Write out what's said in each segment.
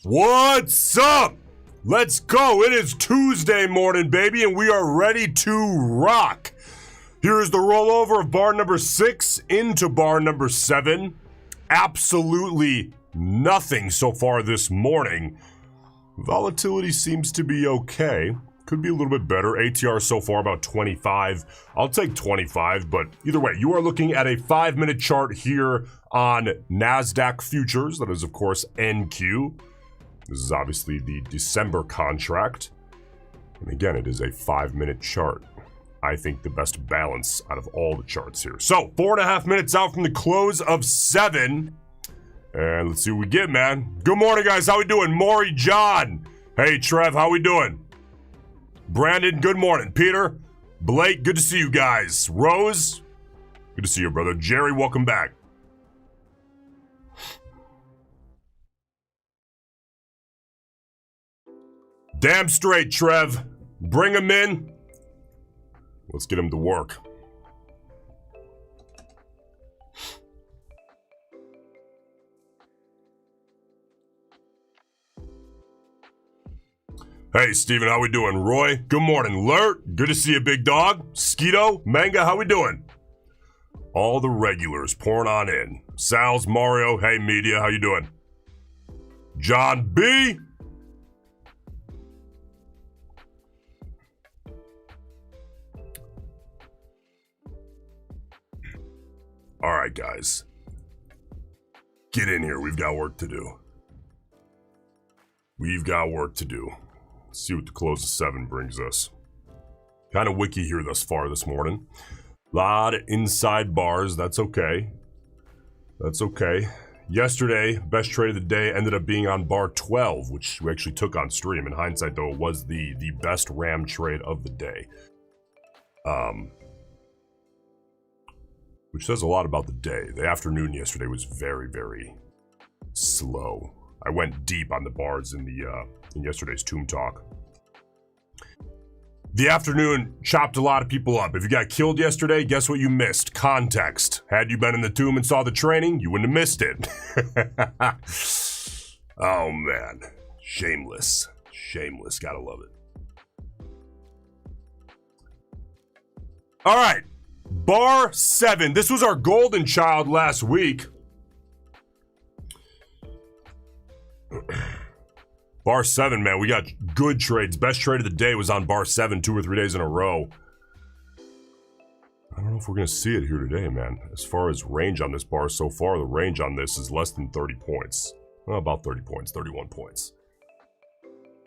What's up? Let's go. It is Tuesday morning, baby, and we are ready to rock. Here is the rollover of bar number 6 into bar number 7. Absolutely nothing so far this morning. Volatility seems to be okay. Could be a little bit better. ATR so far about 25. I'll take 25, but either way, you are looking at a 5-minute chart here on Nasdaq futures. That is, of course, NQ. This is obviously the December contract. And again, it is a 5-minute chart. I think the best balance out of all the charts here. So, 4.5 minutes out from the close of 7. And let's see what we get, man. Good morning, guys. How we doing? Maury, John. Hey, Trev, how we doing? Brandon, good morning. Peter, Blake, good to see you guys. Rose, good to see you, brother. Jerry, welcome back. Damn straight, Trev. Bring him in. Let's get him to work. Hey, Steven, how we doing? Roy, good morning. Lurt, good to see you, big dog. Skeeto, Manga, how we doing? All the regulars pouring on in. Sal's, Mario, hey, media, how you doing? John B. All right, guys. Get in here. We've got work to do. We've got work to do. Let's see what the close of 7 brings us. Kind of wiki here thus far this morning. A lot of inside bars. That's okay. That's okay. Yesterday, best trade of the day ended up being on bar 12, which we actually took on stream. In hindsight, though, it was the best RAM trade of the day. Which says a lot about the day. The afternoon yesterday was very, very slow. I went deep on the bars in yesterday's Tomb Talk. The afternoon chopped a lot of people up. If you got killed yesterday, guess what you missed? Context. Had you been in the tomb and saw the training, you wouldn't have missed it. Oh, man. Shameless. Shameless. Gotta love it. All right. Bar 7. This was our golden child last week. Bar 7, man, we got good trades. Best trade of the day was on bar 7 2 or 3 days in a row. I don't know if we're going to see it here today, man. As far as range on this bar so far, the range on this is less than 30 points. Well, about 30 points, 31 points.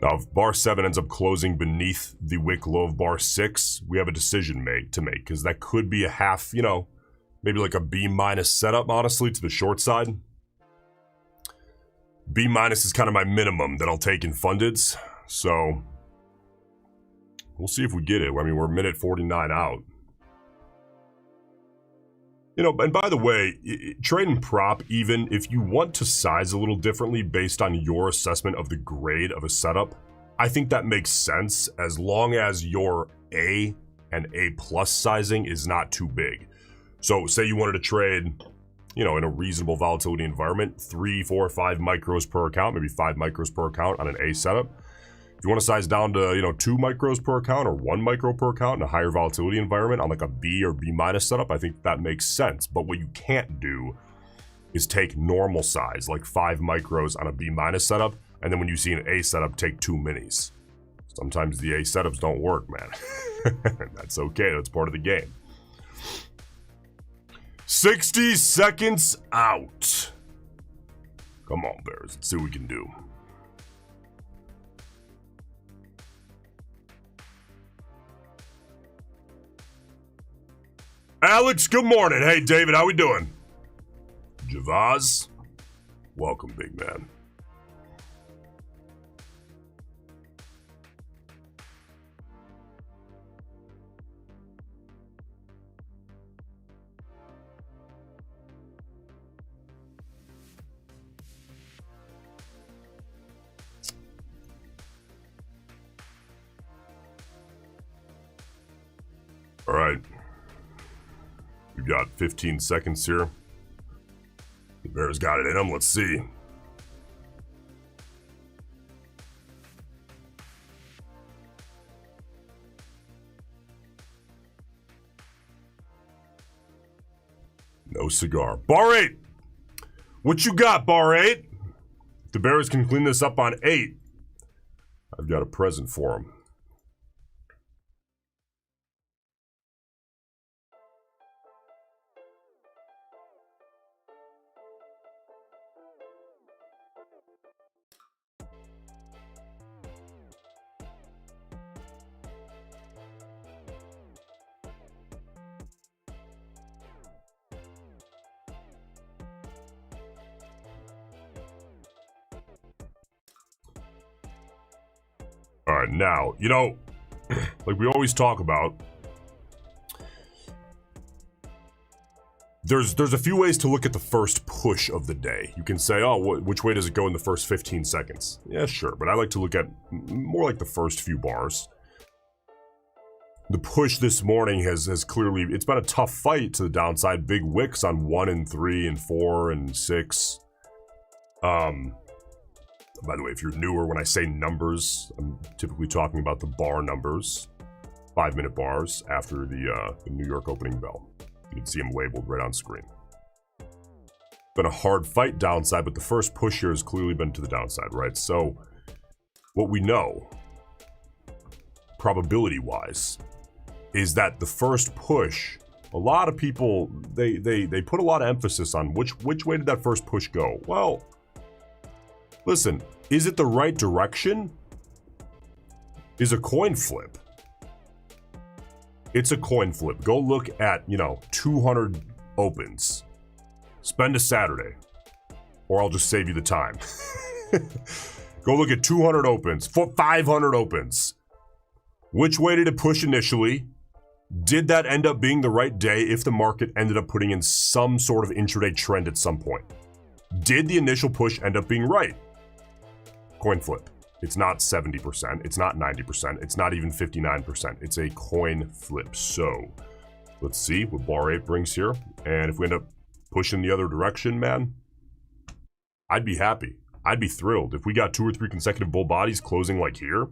Now, if bar 7 ends up closing beneath the wick low of bar 6, we have a decision to make, because that could be a half, maybe like a B- setup, honestly, to the short side. B- is kind of my minimum that I'll take in fundeds, so we'll see if we get it. I mean, we're minute 49 out. And by the way, trade and prop, even if you want to size a little differently based on your assessment of the grade of a setup, I think that makes sense as long as your A and A plus sizing is not too big. So say you wanted to trade, in a reasonable volatility environment, 3, 4, 5 micros per account, maybe 5 micros per account on an A setup. If you want to size down to, 2 micros per account or 1 micro per account in a higher volatility environment on like a B or B- setup, I think that makes sense. But what you can't do is take normal size, like 5 micros on a B- setup, and then when you see an A setup, take 2 minis. Sometimes the A setups don't work, man. That's okay. That's part of the game. 60 seconds out. Come on, Bears. Let's see what we can do. Alex, good morning. Hey, David, how we doing? Javaz, welcome, big man. All right. We've got 15 seconds here. The Bears got it in them. Let's see. No cigar. Bar 8. What you got, Bar 8? If the Bears can clean this up on 8, I've got a present for them. All right, now, you know, like we always talk about, there's a few ways to look at the first push of the day. You can say, oh, which way does it go in the first 15 seconds? Yeah, sure, but I like to look at more like the first few bars. The push this morning has clearly, it's been a tough fight to the downside. Big wicks on 1 and 3 and 4 and 6. By the way, if you're newer, when I say numbers, I'm typically talking about the bar numbers, 5-minute bars after the New York opening bell. You can see them labeled right on screen. Been a hard fight downside, but the first push here has clearly been to the downside, right? So what we know, probability-wise, is that the first push, a lot of people, they put a lot of emphasis on which way did that first push go? Well, listen, is it the right direction? Is a coin flip. It's a coin flip. Go look at, 200 opens. Spend a Saturday. Or I'll just save you the time. Go look at 200 opens, 500 opens. Which way did it push initially? Did that end up being the right day if the market ended up putting in some sort of intraday trend at some point? Did the initial push end up being right? Coin flip. It's not 70%. It's not 90%. It's not even 59%. It's a coin flip. So let's see what bar 8 brings here. And if we end up pushing the other direction, man, I'd be happy. I'd be thrilled. If we got 2 or 3 consecutive bull bodies closing like here,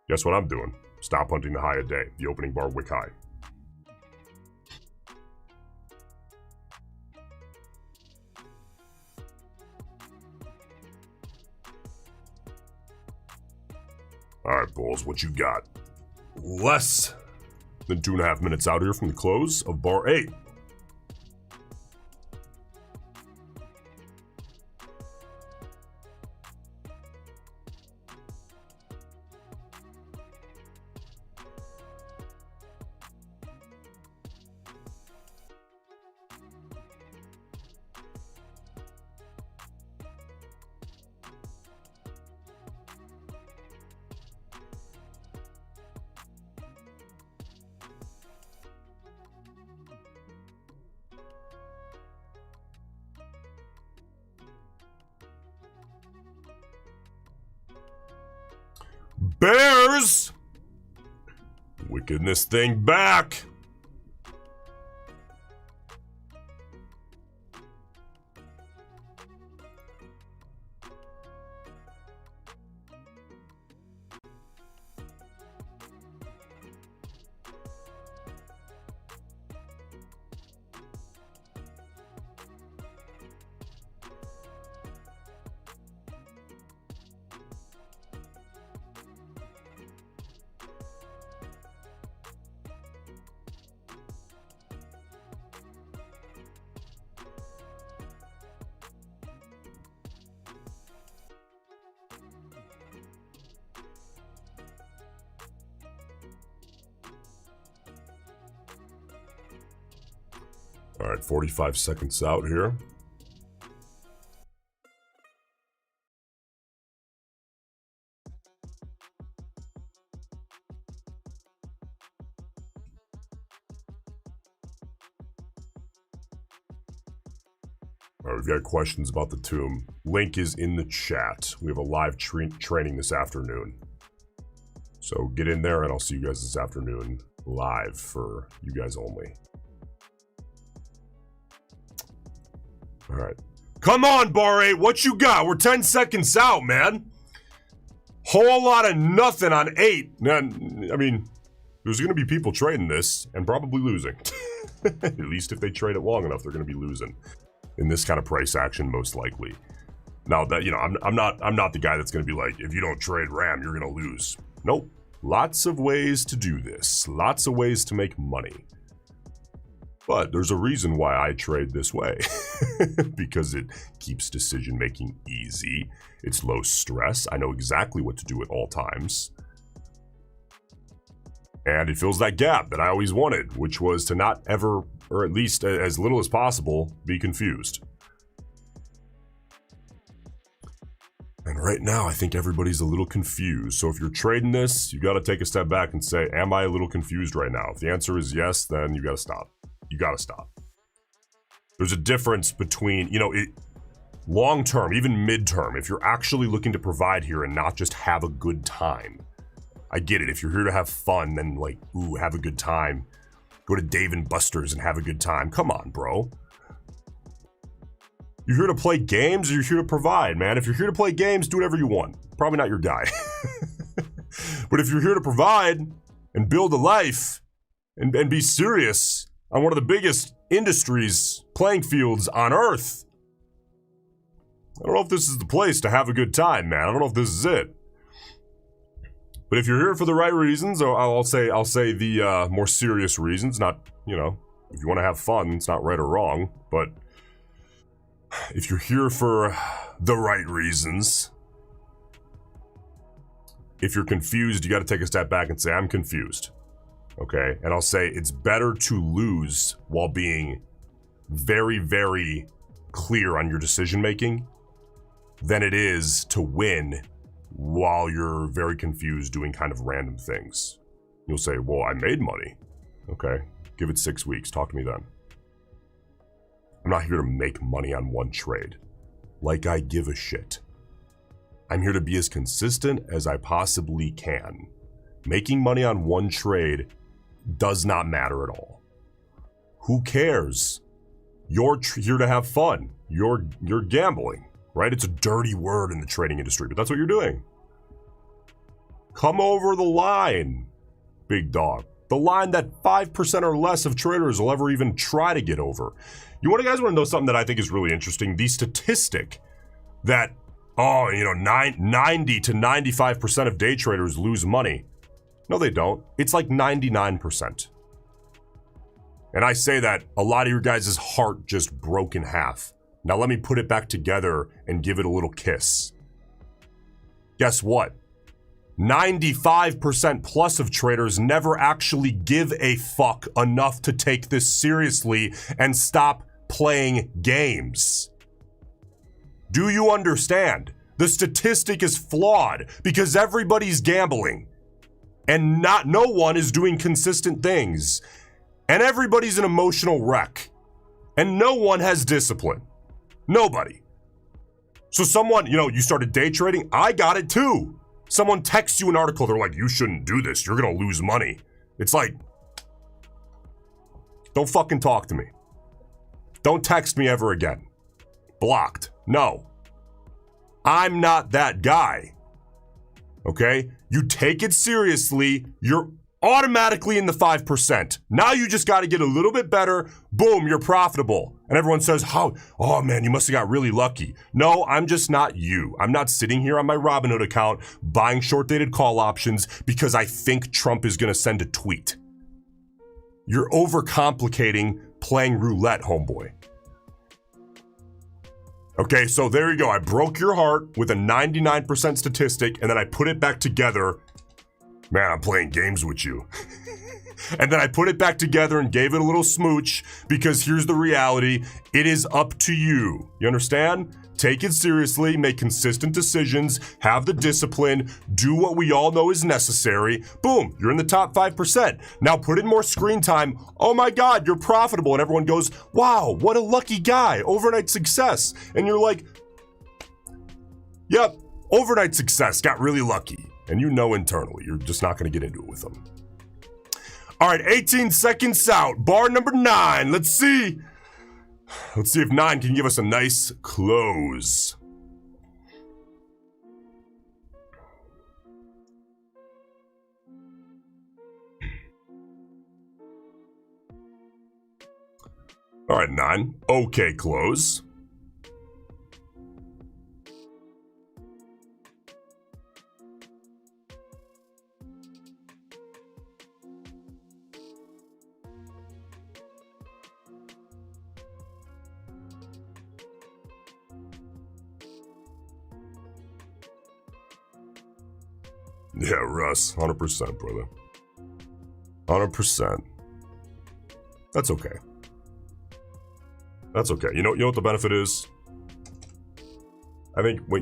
guess what I'm doing? Stop hunting the high a day. The opening bar wick high. All right, Bulls, what you got? Less than 2.5 minutes out here from the close of bar 8. Bears! Wicking this thing back. All right, 45 seconds out here. All right, we've got questions about the tomb. Link is in the chat. We have a live training this afternoon. So get in there and I'll see you guys this afternoon live for you guys only. All right. Come on, bar 8. What you got? We're 10 seconds out, man. Whole lot of nothing on 8. Man, I mean, there's going to be people trading this and probably losing. At least if they trade it long enough, they're going to be losing in this kind of price action, most likely. Now that, you know, I'm not the guy that's going to be like, if you don't trade RAM, you're going to lose. Nope. Lots of ways to do this. Lots of ways to make money. But there's a reason why I trade this way. Because it keeps decision making easy. It's low stress. I know exactly what to do at all times. And it fills that gap that I always wanted, which was to not ever, or at least as little as possible, be confused. And right now, I think everybody's a little confused. So if you're trading this, you got to take a step back and say, am I a little confused right now? If the answer is yes, then you got to stop. You got to stop. There's a difference between, you know, long term, even midterm, if you're actually looking to provide here and not just have a good time. I get it. If you're here to have fun, then like, ooh, have a good time. Go to Dave & Buster's and have a good time. Come on, bro. You're here to play games or you're here to provide, man. If you're here to play games, do whatever you want. Probably not your guy. But if you're here to provide and build a life and be serious on one of the biggest industries, playing fields on Earth, I don't know if this is the place to have a good time, man. I don't know if this is it. But if you're here for the right reasons, or I'll say the more serious reasons, not, you know, if you want to have fun, it's not right or wrong, but if you're here for the right reasons, if you're confused, you got to take a step back and say, I'm confused. Okay? And I'll say it's better to lose while being very, very clear on your decision making than it is to win while you're very confused doing kind of random things. You'll say, well, I made money. Okay, give it 6 weeks. Talk to me then. I'm not here to make money on one trade. Like I give a shit. I'm here to be as consistent as I possibly can. Making money on one trade does not matter at all. Who cares? You're here to have fun. You're gambling, right? It's a dirty word in the trading industry, but that's what you're doing. Come over the line, big dog. The line that 5% or less of traders will ever even try to get over. You guys want to know something that I think is really interesting? The statistic that, 90 to 95% of day traders lose money. No, they don't. It's like 99%. And I say that a lot of your guys' heart just broke in half. Now let me put it back together and give it a little kiss. Guess what? 95% plus of traders never actually give a fuck enough to take this seriously and stop playing games. Do you understand? The statistic is flawed because everybody's gambling and no one is doing consistent things, and everybody's an emotional wreck and no one has discipline. Nobody. So someone, you started day trading. I got it too. Someone texts you an article, they're like, you shouldn't do this, you're gonna lose money. It's like, don't fucking talk to me. Don't text me ever again. Blocked. No. I'm not that guy. Okay? You take it seriously, you're automatically in the 5%. Now you just gotta get a little bit better, boom, you're profitable. And everyone says, oh man, you must have got really lucky. No, I'm just not you. I'm not sitting here on my Robinhood account buying short-dated call options because I think Trump is gonna send a tweet. You're overcomplicating playing roulette, homeboy. Okay, so there you go. I broke your heart with a 99% statistic, and then I put it back together. Man, I'm playing games with you. And then I put it back together and gave it a little smooch because here's the reality. It is up to you. You understand? Take it seriously, make consistent decisions, have the discipline, do what we all know is necessary. Boom, you're in the top 5%. Now put in more screen time. Oh my God, you're profitable. And everyone goes, wow, what a lucky guy, overnight success. And you're like, yep, overnight success, got really lucky. And you know internally, you're just not gonna get into it with them. All right, 18 seconds out, bar number 9. Let's see if 9 can give us a nice close. All right, 9. Okay, close. Yeah, Russ, 100%, brother. 100%. That's okay. That's okay. You know what the benefit is? I think when,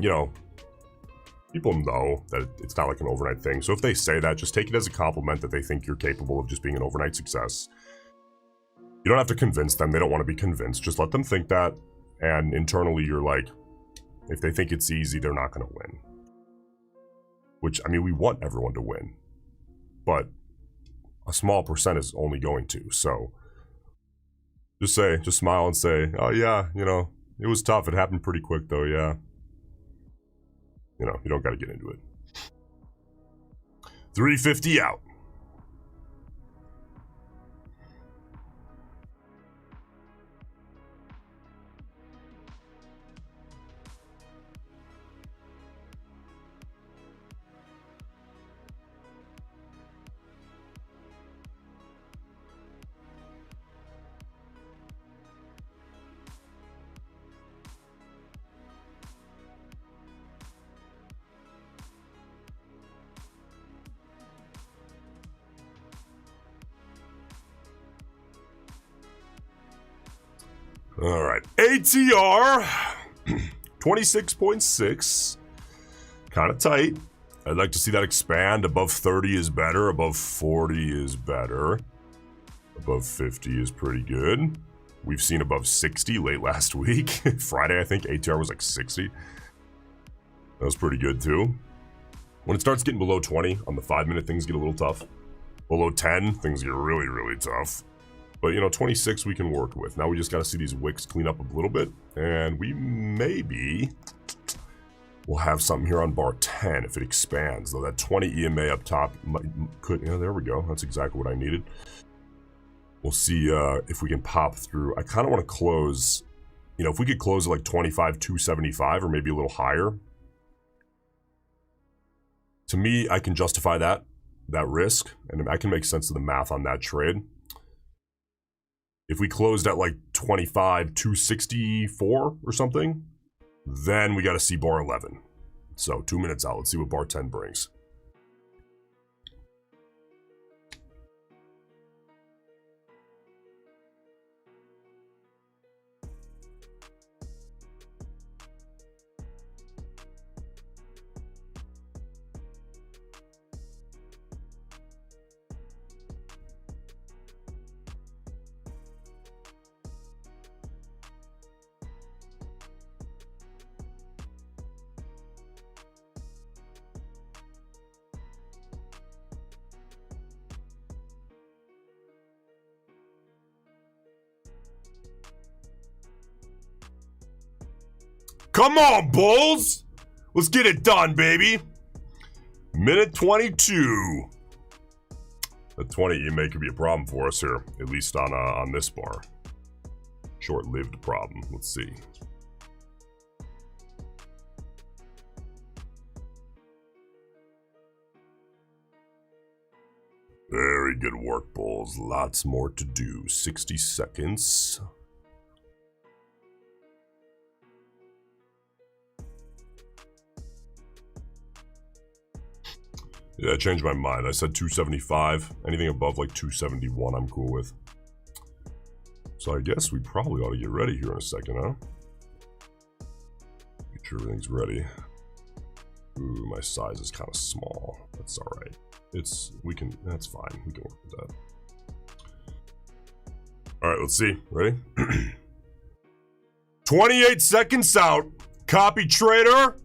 people know that it's not like an overnight thing. So if they say that, just take it as a compliment that they think you're capable of just being an overnight success. You don't have to convince them. They don't want to be convinced. Just let them think that. And internally, you're like, if they think it's easy, they're not going to win. Which, I mean, we want everyone to win. But a small percent is only going to. So just smile and say, oh yeah, it was tough. It happened pretty quick though, yeah. You don't got to get into it. 350 out. All right, ATR 26.6, kind of tight. I'd like to see that expand. Above 30 is better. Above 40 is better. Above 50 is pretty good. We've seen above 60 late last week. Friday, I think ATR was like 60. That was pretty good too. When it starts getting below 20 on the 5-minute, things get a little tough. Below 10, things get really, really tough. But, 26 we can work with. Now we just got to see these wicks clean up a little bit. And we maybe will have something here on bar 10 if it expands. Though that 20 EMA up top could... there we go. That's exactly what I needed. We'll see if we can pop through. I kind of want to close... if we could close at like 25,275 or maybe a little higher. To me, I can justify that risk. And I can make sense of the math on that trade. If we closed at like 25,264 or something, then we got to see bar 11. So 2 minutes out. Let's see what bar 10 brings. Come on, Bulls! Let's get it done, baby. Minute 22. The 20 EMA could be a problem for us here, at least on this bar. Short-lived problem. Let's see. Very good work, Bulls. Lots more to do. 60 seconds. Yeah, I changed my mind. I said 275. Anything above like 271 I'm cool with. So I guess we probably ought to get ready here in a second, huh? Make sure everything's ready. Ooh, my size is kind of small. That's all right. That's fine. We can work with that. All right, let's see. Ready? 28 seconds out. Copy trader.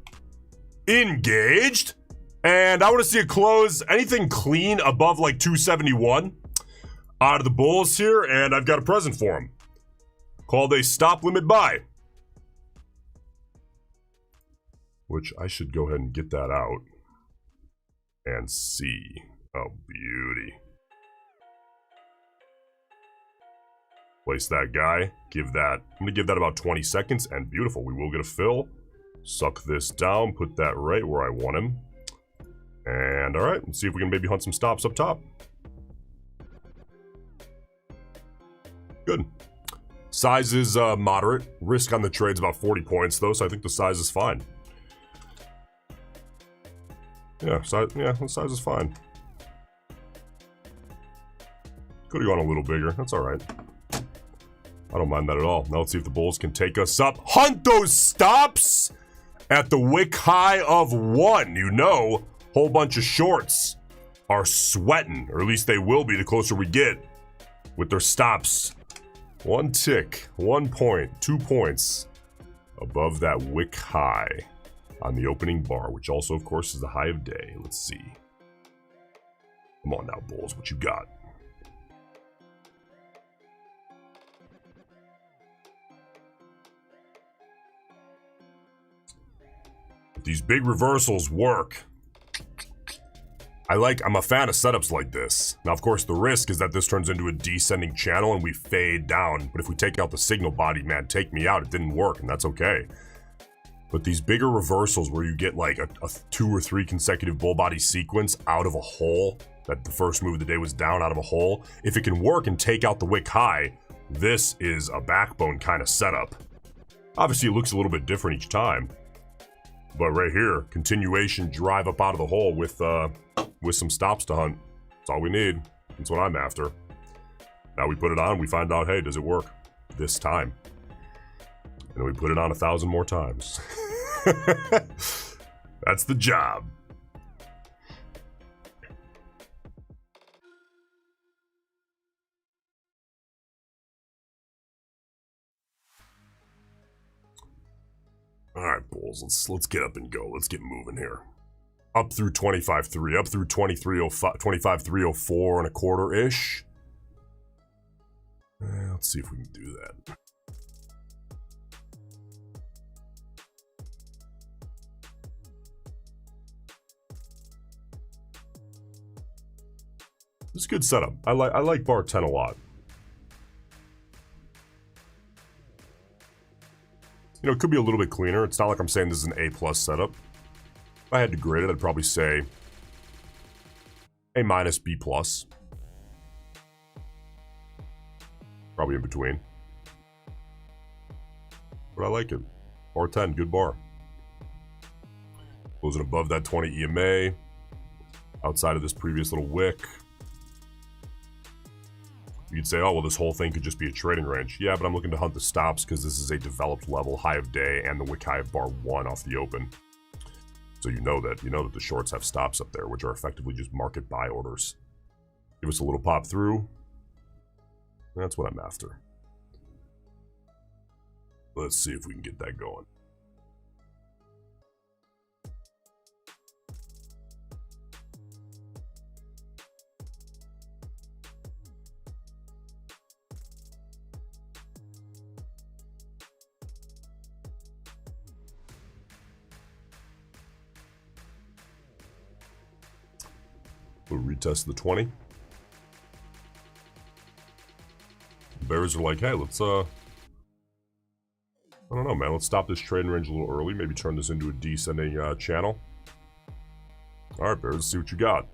Engaged. And I want to see a close, anything clean above like 271 out of the Bulls here, and I've got a present for him. Called a stop limit buy. Which I should go ahead and get that out and see. Oh, beauty. Place that guy. I'm gonna give that about 20 seconds, and beautiful. We will get a fill. Suck this down, put that right where I want him. And all right, let's see if we can maybe hunt some stops up top. Good. Size is moderate. Risk on the trade's about 40 points though, so I think the size is fine. Yeah, the size is fine. Could have gone a little bigger. That's all right. I don't mind that at all. Now let's see if the bulls can take us up. Hunt those stops at the wick high of 1. You know, whole bunch of shorts are sweating, or at least they will be the closer we get with their stops. 1 tick, 1 point, 2 points above that wick high on the opening bar, which also, of course, is the high of day. Let's see. Come on now, bulls. What you got? These big reversals work. I'm a fan of setups like this. Now, of course, the risk is that this turns into a descending channel and we fade down. But if we take out the signal body, man, take me out. It didn't work, and that's okay. But these bigger reversals where you get like a 2 or 3 consecutive bull body sequence out of a hole, that the first move of the day was down out of a hole, if it can work and take out the wick high, this is a backbone kind of setup. Obviously, it looks a little bit different each time. But right here, continuation drive up out of the hole with some stops to hunt. That's all we need. That's what I'm after. Now we put it on, we find out, hey, does it work this time? And then we put it on 1,000 more times. That's the job. All right, bulls, let's get up and go. Let's get moving here. Up through 25.3, up through 25.304 and a quarter-ish. Let's see if we can do that. This is a good setup. I like bar 10 a lot. You know, it could be a little bit cleaner. It's not like I'm saying this is an A+ setup. If I had to grade it, I'd probably say A-, B+. Probably in between. But I like it. Bar 10, good bar. Closing above that 20 EMA. Outside of this previous little wick. You'd say, oh, well, this whole thing could just be a trading range. Yeah, but I'm looking to hunt the stops because this is a developed level high of day and the wick high of bar 1 off the open. So you know that the shorts have stops up there, which are effectively just market buy orders. Give us a little pop through. That's what I'm after. Let's see if we can get that going. We'll retest the 20. Bears are like, hey, let's, I don't know, man. Let's stop this trading range a little early. Maybe turn this into a descending channel. All right, Bears, let's see what you got.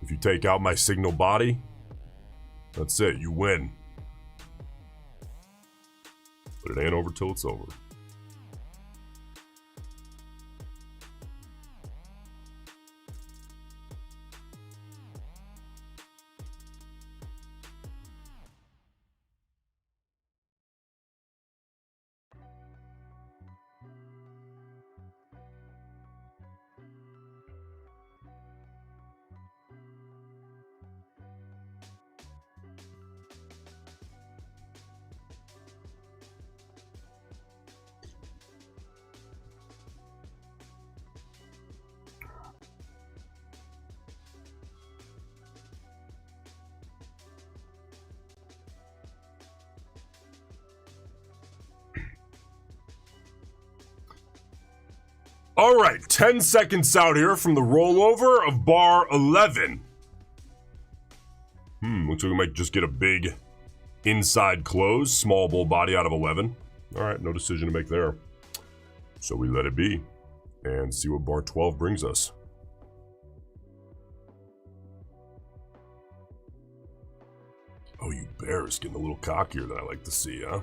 If you take out my signal body, that's it. You win. But it ain't over till it's over. All right, 10 seconds out here from the rollover of bar 11. Looks like we might just get a big Inside close, small bull body out of 11. All right, no decision to make there. So we let it be and see what bar 12 brings us. Oh, you bears getting a little cockier than I like to see, huh?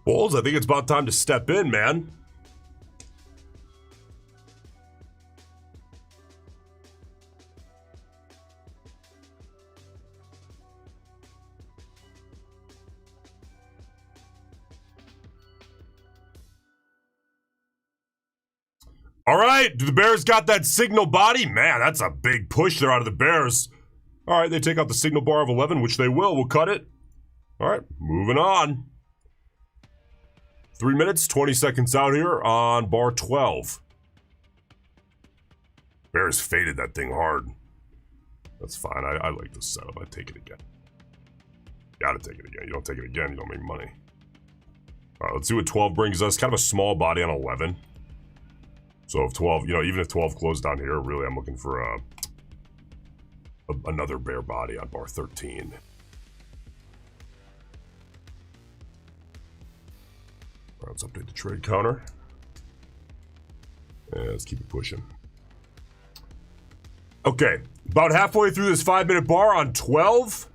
Bulls, I think it's about time to step in, man. All right, do the Bears got that signal body? Man, that's a big push there out of the Bears. All right, they take out the signal bar of 11, which they will. We'll cut it. All right, moving on. 3 minutes, 20 seconds out here on bar 12. Bears faded that thing hard. That's fine. I like the setup. I take it again. Gotta take it again. You don't take it again, you don't make money. All right, let's see what 12 brings us. Kind of a small body on 11. So if 12, even if 12 closed down here, really I'm looking for another bear body on bar 13. All right, let's update the trade counter. And let's keep it pushing. Okay, about halfway through this 5-minute bar on 12.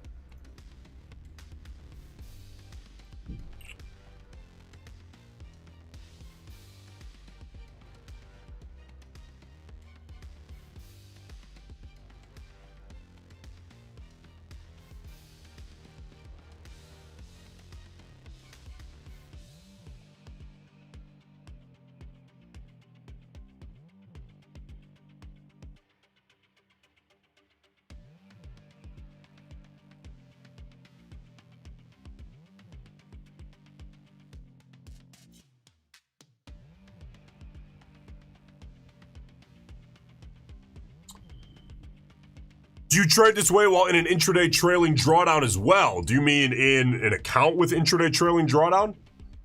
Do you trade this way while in an intraday trailing drawdown as well? Do you mean in an account with intraday trailing drawdown?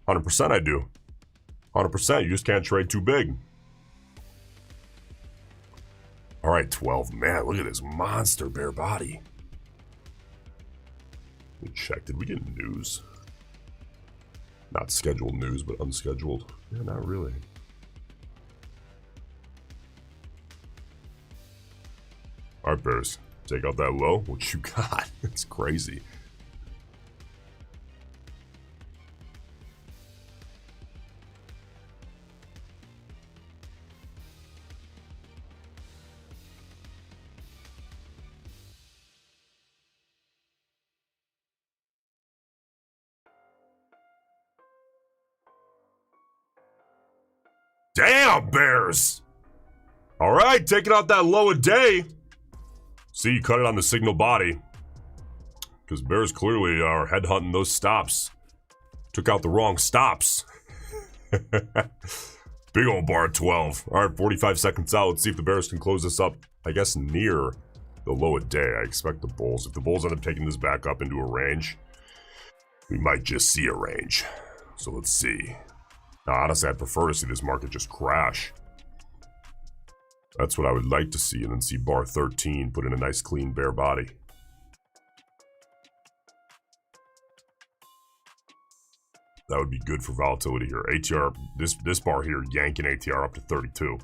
100% I do. 100%, you just can't trade too big. All right, 12, man, look at this monster bear body. Let me check, did we get news? Not scheduled news, but unscheduled. Yeah, not really. All right, Bears. Take out that low. What you got? It's crazy. Damn, Bears. All right, taking out that low a day. See, you cut it on the signal body. Because Bears clearly are headhunting those stops. Took out the wrong stops. Big old bar 12. All right, 45 seconds out. Let's see if the Bears can close this up, I guess, near the low a day. I expect the Bulls. If the Bulls end up taking this back up into a range, we might just see a range. So let's see. Now, honestly, I'd prefer to see this market just crash. That's what I would like to see, and then see bar 13 put in a nice clean bear body. That would be good for volatility here. ATR, this bar here, yanking ATR up to 32.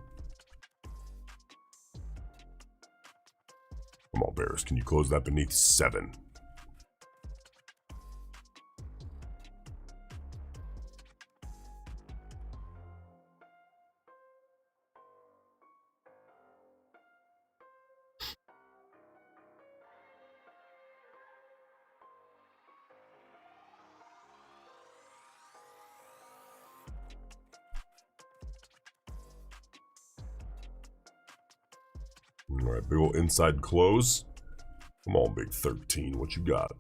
Come on, Bears. Can you close that beneath 7? All right, big ol' inside close. Come on, big 13. What you got?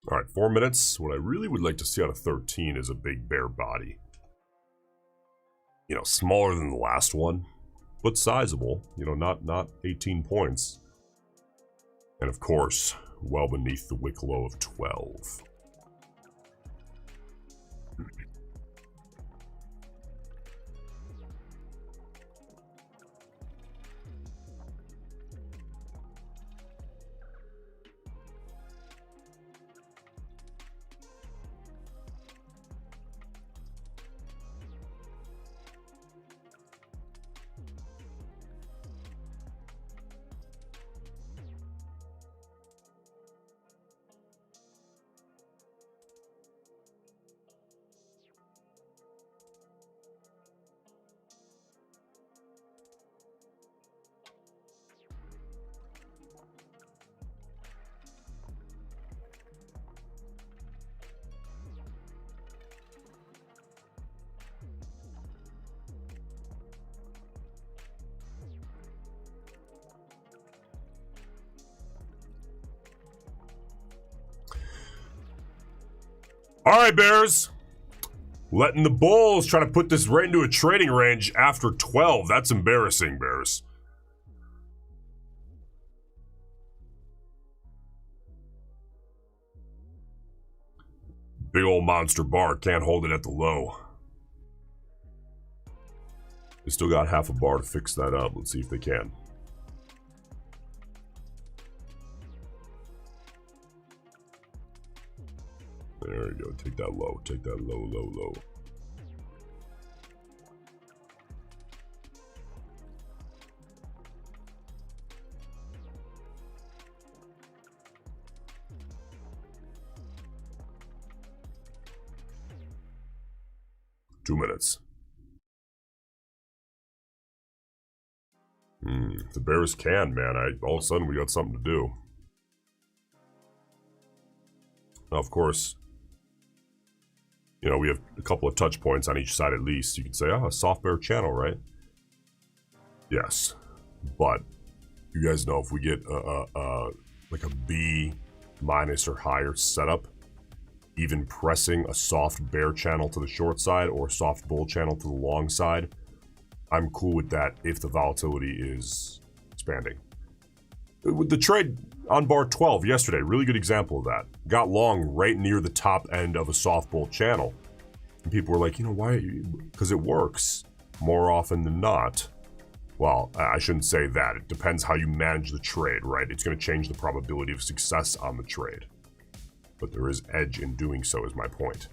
All right, 4 minutes. What I really would like to see out of 13 is a big bear body. You know, smaller than the last one, but sizable. You know, not 18 points. And of course, well beneath the wick low of 12. All right, Bears. Letting the Bulls try to put this right into a trading range after 12. That's embarrassing, Bears. Big old monster bar. Can't hold it at the low. They still got half a bar to fix that up. Let's see if they can. There you go. Take that low. Take that low, low, low. Two minutes. The Bears can, man. All of a sudden, we got something to do. Now, of course, you know, we have a couple of touch points on each side at least. You could say, oh, a soft bear channel, right? Yes. But you guys know if we get like a B minus or higher setup, even pressing a soft bear channel to the short side or a soft bull channel to the long side, I'm cool with that if the volatility is expanding. With the trade on bar 12 yesterday, really good example of that. Got long right near the top end of a soft bull channel. And people were like, you know, why? Because it works more often than not. Well, I shouldn't say that. It depends how you manage the trade, right? It's going to change the probability of success on the trade. But there is edge in doing so, is my point.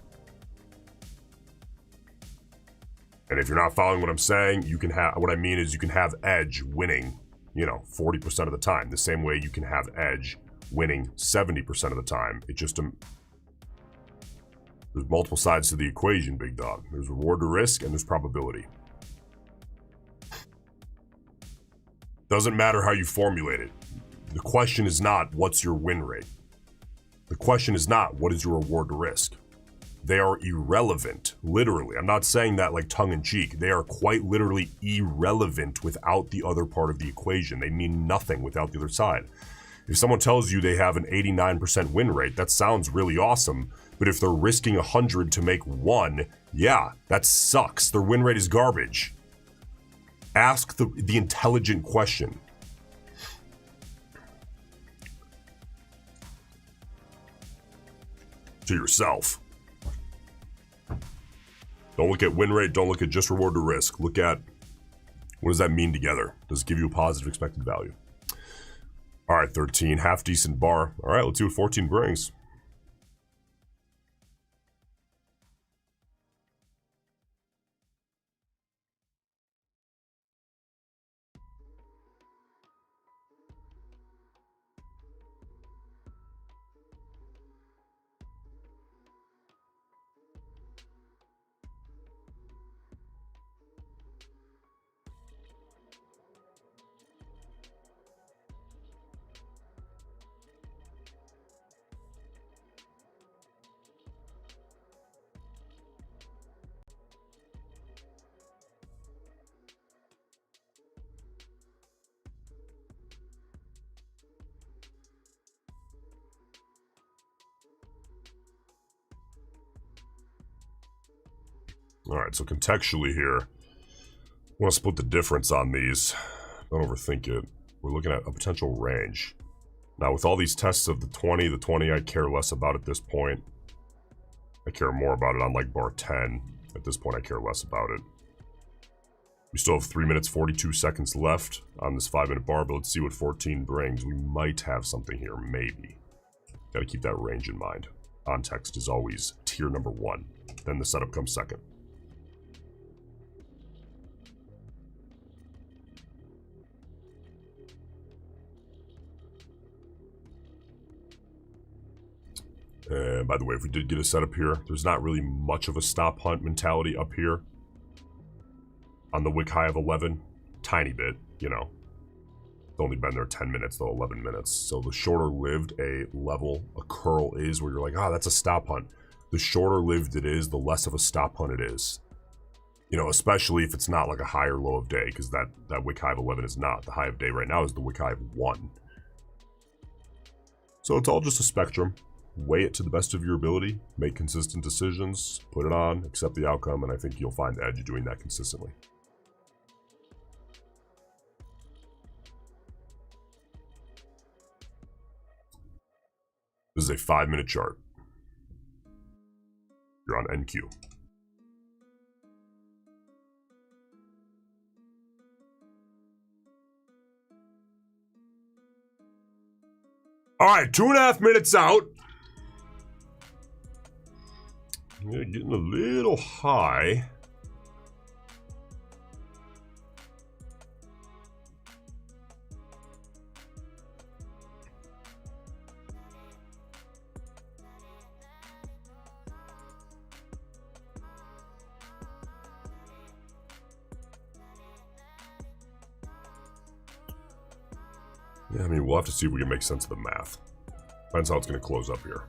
And if you're not following what I'm saying, you can have, what I mean is you can have edge winning, you know, 40% of the time. The same way you can have edge winning 70% of the time. It just, there's multiple sides to the equation, big dog. There's reward to risk and there's probability. Doesn't matter how you formulate it. The question is not what's your win rate. The question is not what is your reward to risk. They are irrelevant, literally. I'm not saying that like tongue-in-cheek. They are quite literally irrelevant without the other part of the equation. They mean nothing without the other side. If someone tells you they have an 89% win rate, that sounds really awesome. But if they're risking 100 to make 1, yeah, that sucks. Their win rate is garbage. Ask the intelligent question. To yourself. Don't look at win rate, don't look at just reward to risk. Look at what does that mean together? Does it give you a positive expected value? All right, 13, half decent bar. All right, let's see what 14 brings. All right, so contextually here, I want to split the difference on these. Don't overthink it. We're looking at a potential range. Now, with all these tests of the 20, I care less about at this point. I care more about it on like bar 10. At this point, I care less about it. We still have 3 minutes, 42 seconds left on this 5-minute bar, but let's see what 14 brings. We might have something here, maybe. Got to keep that range in mind. Context is always tier number 1. Then the setup comes second. And by the way, if we did get a setup here, there's not really much of a stop hunt mentality up here. On the wick high of 11, tiny bit, you know. It's only been there 10 minutes, though, 11 minutes. So the shorter lived a level, a curl is, where you're like, that's a stop hunt. The shorter lived it is, the less of a stop hunt it is. You know, especially if it's not like a high or low of day, because that wick high of 11 is not. The high of day right now is the wick high of 1. So it's all just a spectrum. Weigh it to the best of your ability, make consistent decisions, put it on, accept the outcome, and I think you'll find the edge doing that consistently. This is a 5-minute chart. You're on NQ. All right, 2.5 minutes out. Yeah, getting a little high. Yeah, I mean, we'll have to see if we can make sense of the math. Depends how it's going to close up here.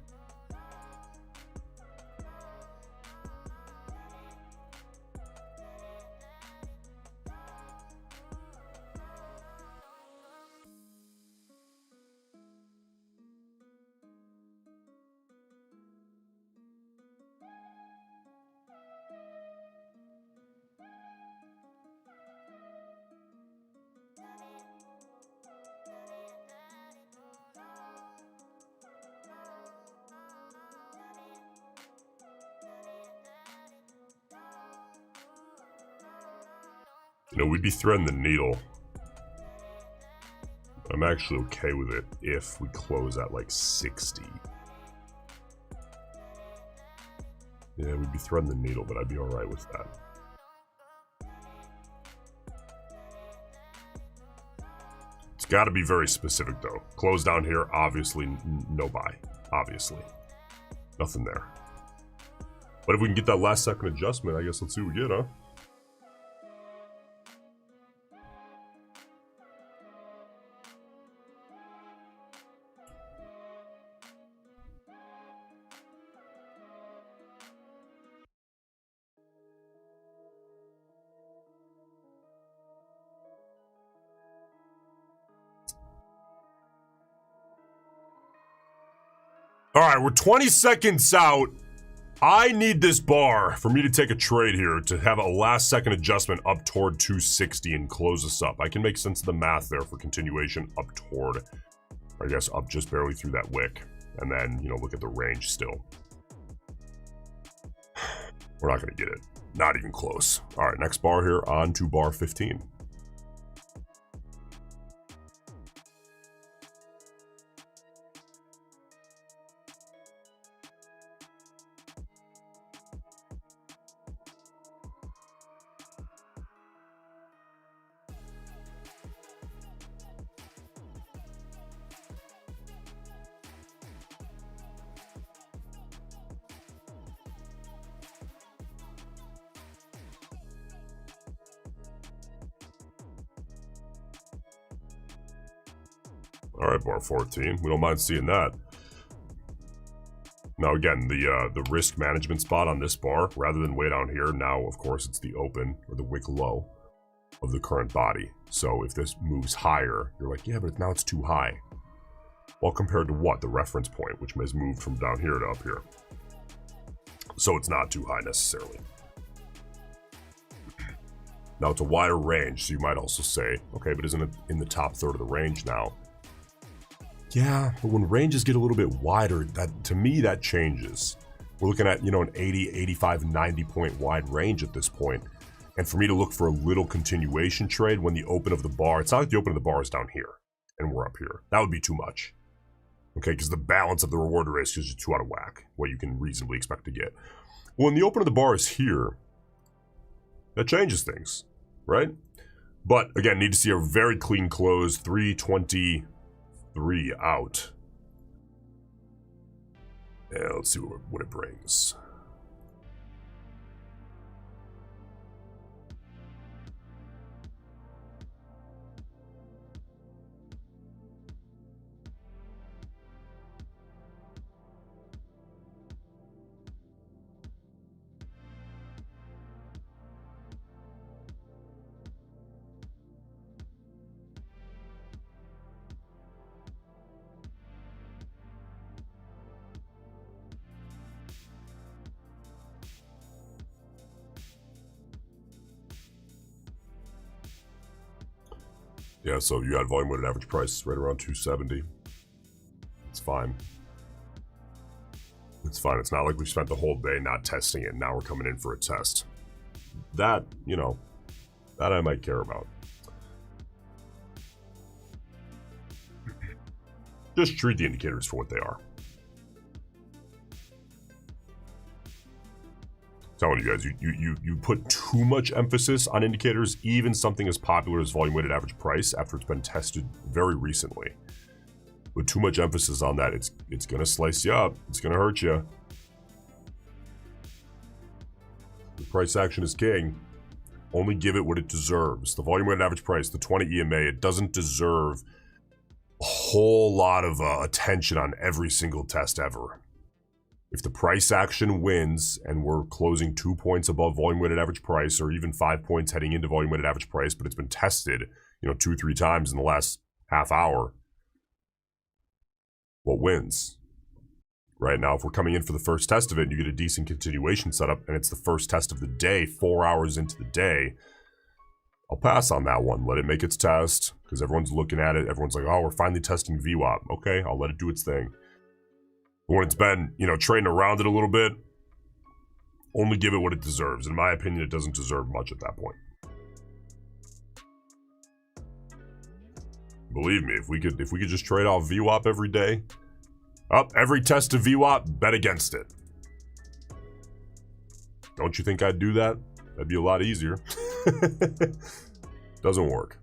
You know, we'd be threading the needle. I'm actually okay with it if we close at like 60. Yeah, we'd be threading the needle, but I'd be alright with that. It's got to be very specific though. Close down here, obviously no buy. Obviously. Nothing there. But if we can get that last second adjustment, I guess let's see what we get, huh? All right, we're 20 seconds out. I need this bar for me to take a trade here to have a last second adjustment up toward 260 and close us up. I can make sense of the math there for continuation up toward, I guess, up just barely through that wick. And then, you know, look at the range still. We're not going to get it. Not even close. All right, next bar here on to bar 15. All right, bar 14. We don't mind seeing that. Now again, the risk management spot on this bar, rather than way down here, now of course it's the open or the wick low of the current body. So if this moves higher, you're like, yeah, but now it's too high. Well, compared to what? The reference point, which has moved from down here to up here. So it's not too high necessarily. Now it's a wider range, so you might also say, okay, but isn't it in the top third of the range now? Yeah, but when ranges get a little bit wider, that to me, that changes. We're looking at, an 80, 85, 90 point wide range at this point. And for me to look for a little continuation trade when the open of the bar, it's not like the open of the bar is down here and we're up here. That would be too much. Okay, because the balance of the reward risk is just too out of whack, what you can reasonably expect to get. Well, when the open of the bar is here, that changes things, right? But again, need to see a very clean close, 323 out. Yeah, let's see what it brings. Yeah, so you had volume weighted average price right around 270. It's fine. It's fine. It's not like we spent the whole day not testing it. Now we're coming in for a test. That, that I might care about. Just treat the indicators for what they are. Telling you guys, you put too much emphasis on indicators, even something as popular as volume weighted average price after it's been tested very recently. With too much emphasis on that, it's gonna slice you up. It's gonna hurt you. The price action is king. Only give it what it deserves. The volume weighted average price, the 20 EMA, it doesn't deserve a whole lot of attention on every single test ever. If the price action wins and we're closing 2 points above volume weighted average price, or even 5 points heading into volume weighted average price, but it's been tested, 2-3 times in the last half hour, what wins? Right now, if we're coming in for the first test of it and you get a decent continuation setup and it's the first test of the day, 4 hours into the day, I'll pass on that one. Let it make its test, because everyone's looking at it. Everyone's like, oh, we're finally testing VWAP. Okay, I'll let it do its thing. When it's been, trading around it a little bit, only give it what it deserves. In my opinion, it doesn't deserve much at that point. Believe me, if we could just trade off VWAP every day, every test of VWAP, bet against it. Don't you think I'd do that? That'd be a lot easier. Doesn't work.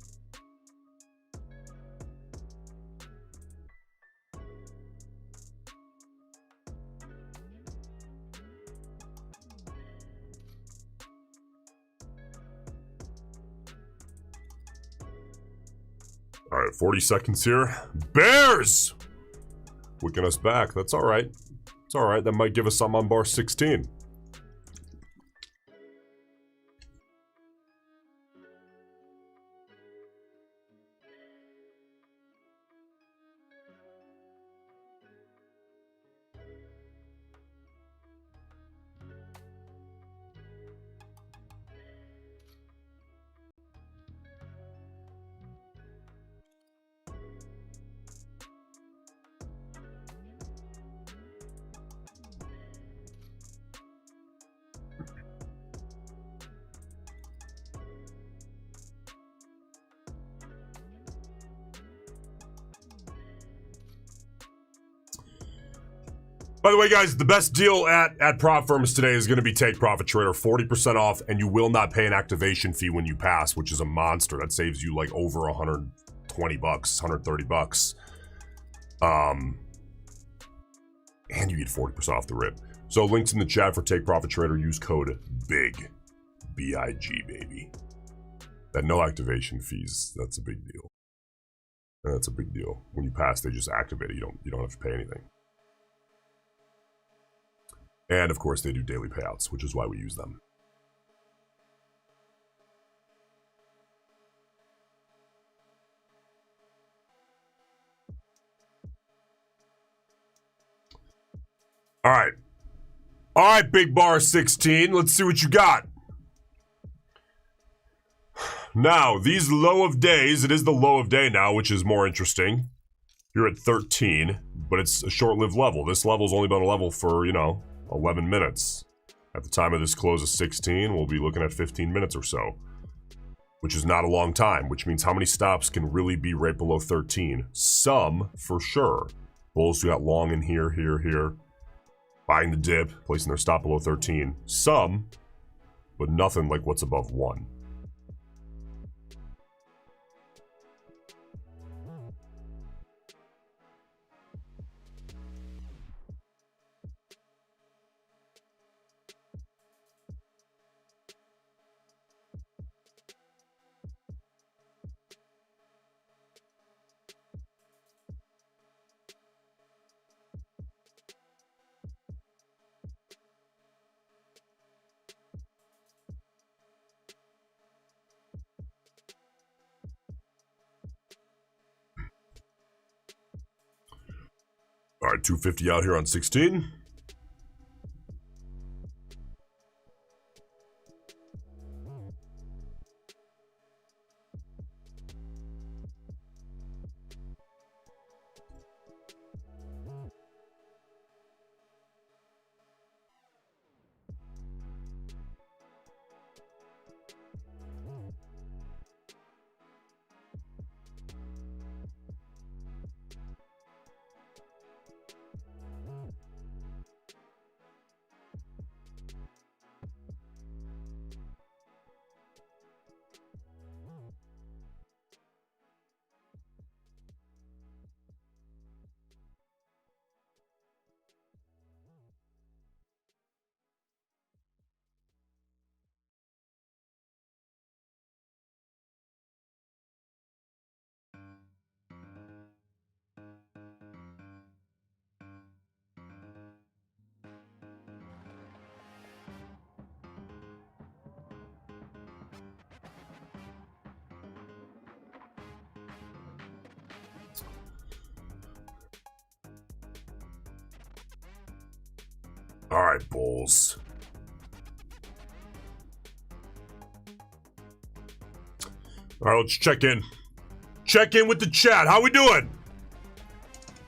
All right, 40 seconds here. Bears! Wicking us back. That's all right. It's all right. That might give us something on bar 16. By the way, guys, the best deal at prop firms today is going to be Take Profit Trader, 40% off, and you will not pay an activation fee when you pass, which is a monster. That saves you like over $120, $130. And you get 40% off the rip. So links in the chat for Take Profit Trader. Use code BIG, B-I-G, baby. That no activation fees, that's a big deal. That's a big deal. When you pass, they just activate it. You don't have to pay anything. And of course, they do daily payouts, which is why we use them. All right. All right, Big Bar 16. Let's see what you got. Now, these low of days, it is the low of day now, which is more interesting. You're at 13, but it's a short-lived level. This level's only been a level for, 11 minutes. At the time of this close of 16, we'll be looking at 15 minutes or so, which is not a long time, which means how many stops can really be right below 13? Some, for sure. Bulls who got long in here, here, buying the dip, placing their stop below 13. Some, but nothing like what's above 1. All right, 250 out here on 16. All right, Bulls. All right, let's check in. Check in with the chat. How we doing?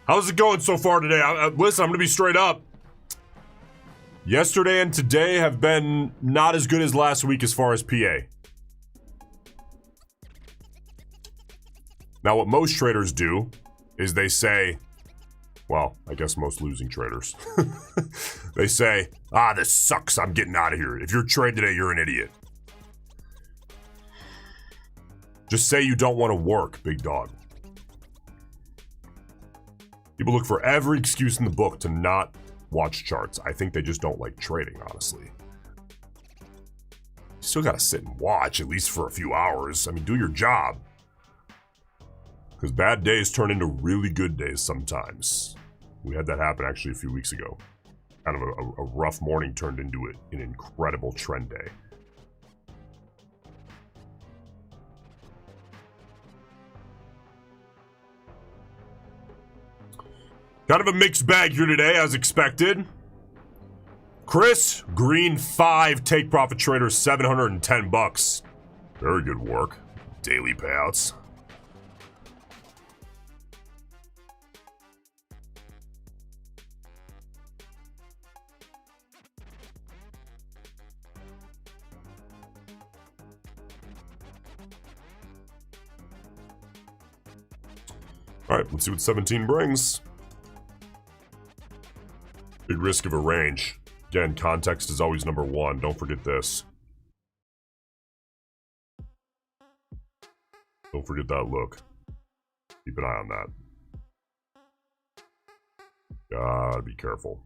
How's it going so far today? Listen, I'm going to be straight up. Yesterday and today have been not as good as last week as far as PA. Now, what most traders do is they say, well, I guess most losing traders. They say, this sucks, I'm getting out of here. If you're trading today, you're an idiot. Just say you don't want to work, big dog. People look for every excuse in the book to not watch charts. I think they just don't like trading, honestly. You still gotta sit and watch, at least for a few hours. I mean, do your job. Because bad days turn into really good days sometimes. We had that happen actually a few weeks ago. Kind of a rough morning turned into an incredible trend day. Kind of a mixed bag here today, as expected. Chris, green 5, take profit trader, $710. Very good work. Daily payouts. All right, let's see what 17 brings. Big risk of a range. Again, context is always number one. Don't forget this. Don't forget that look. Keep an eye on that. Gotta be careful.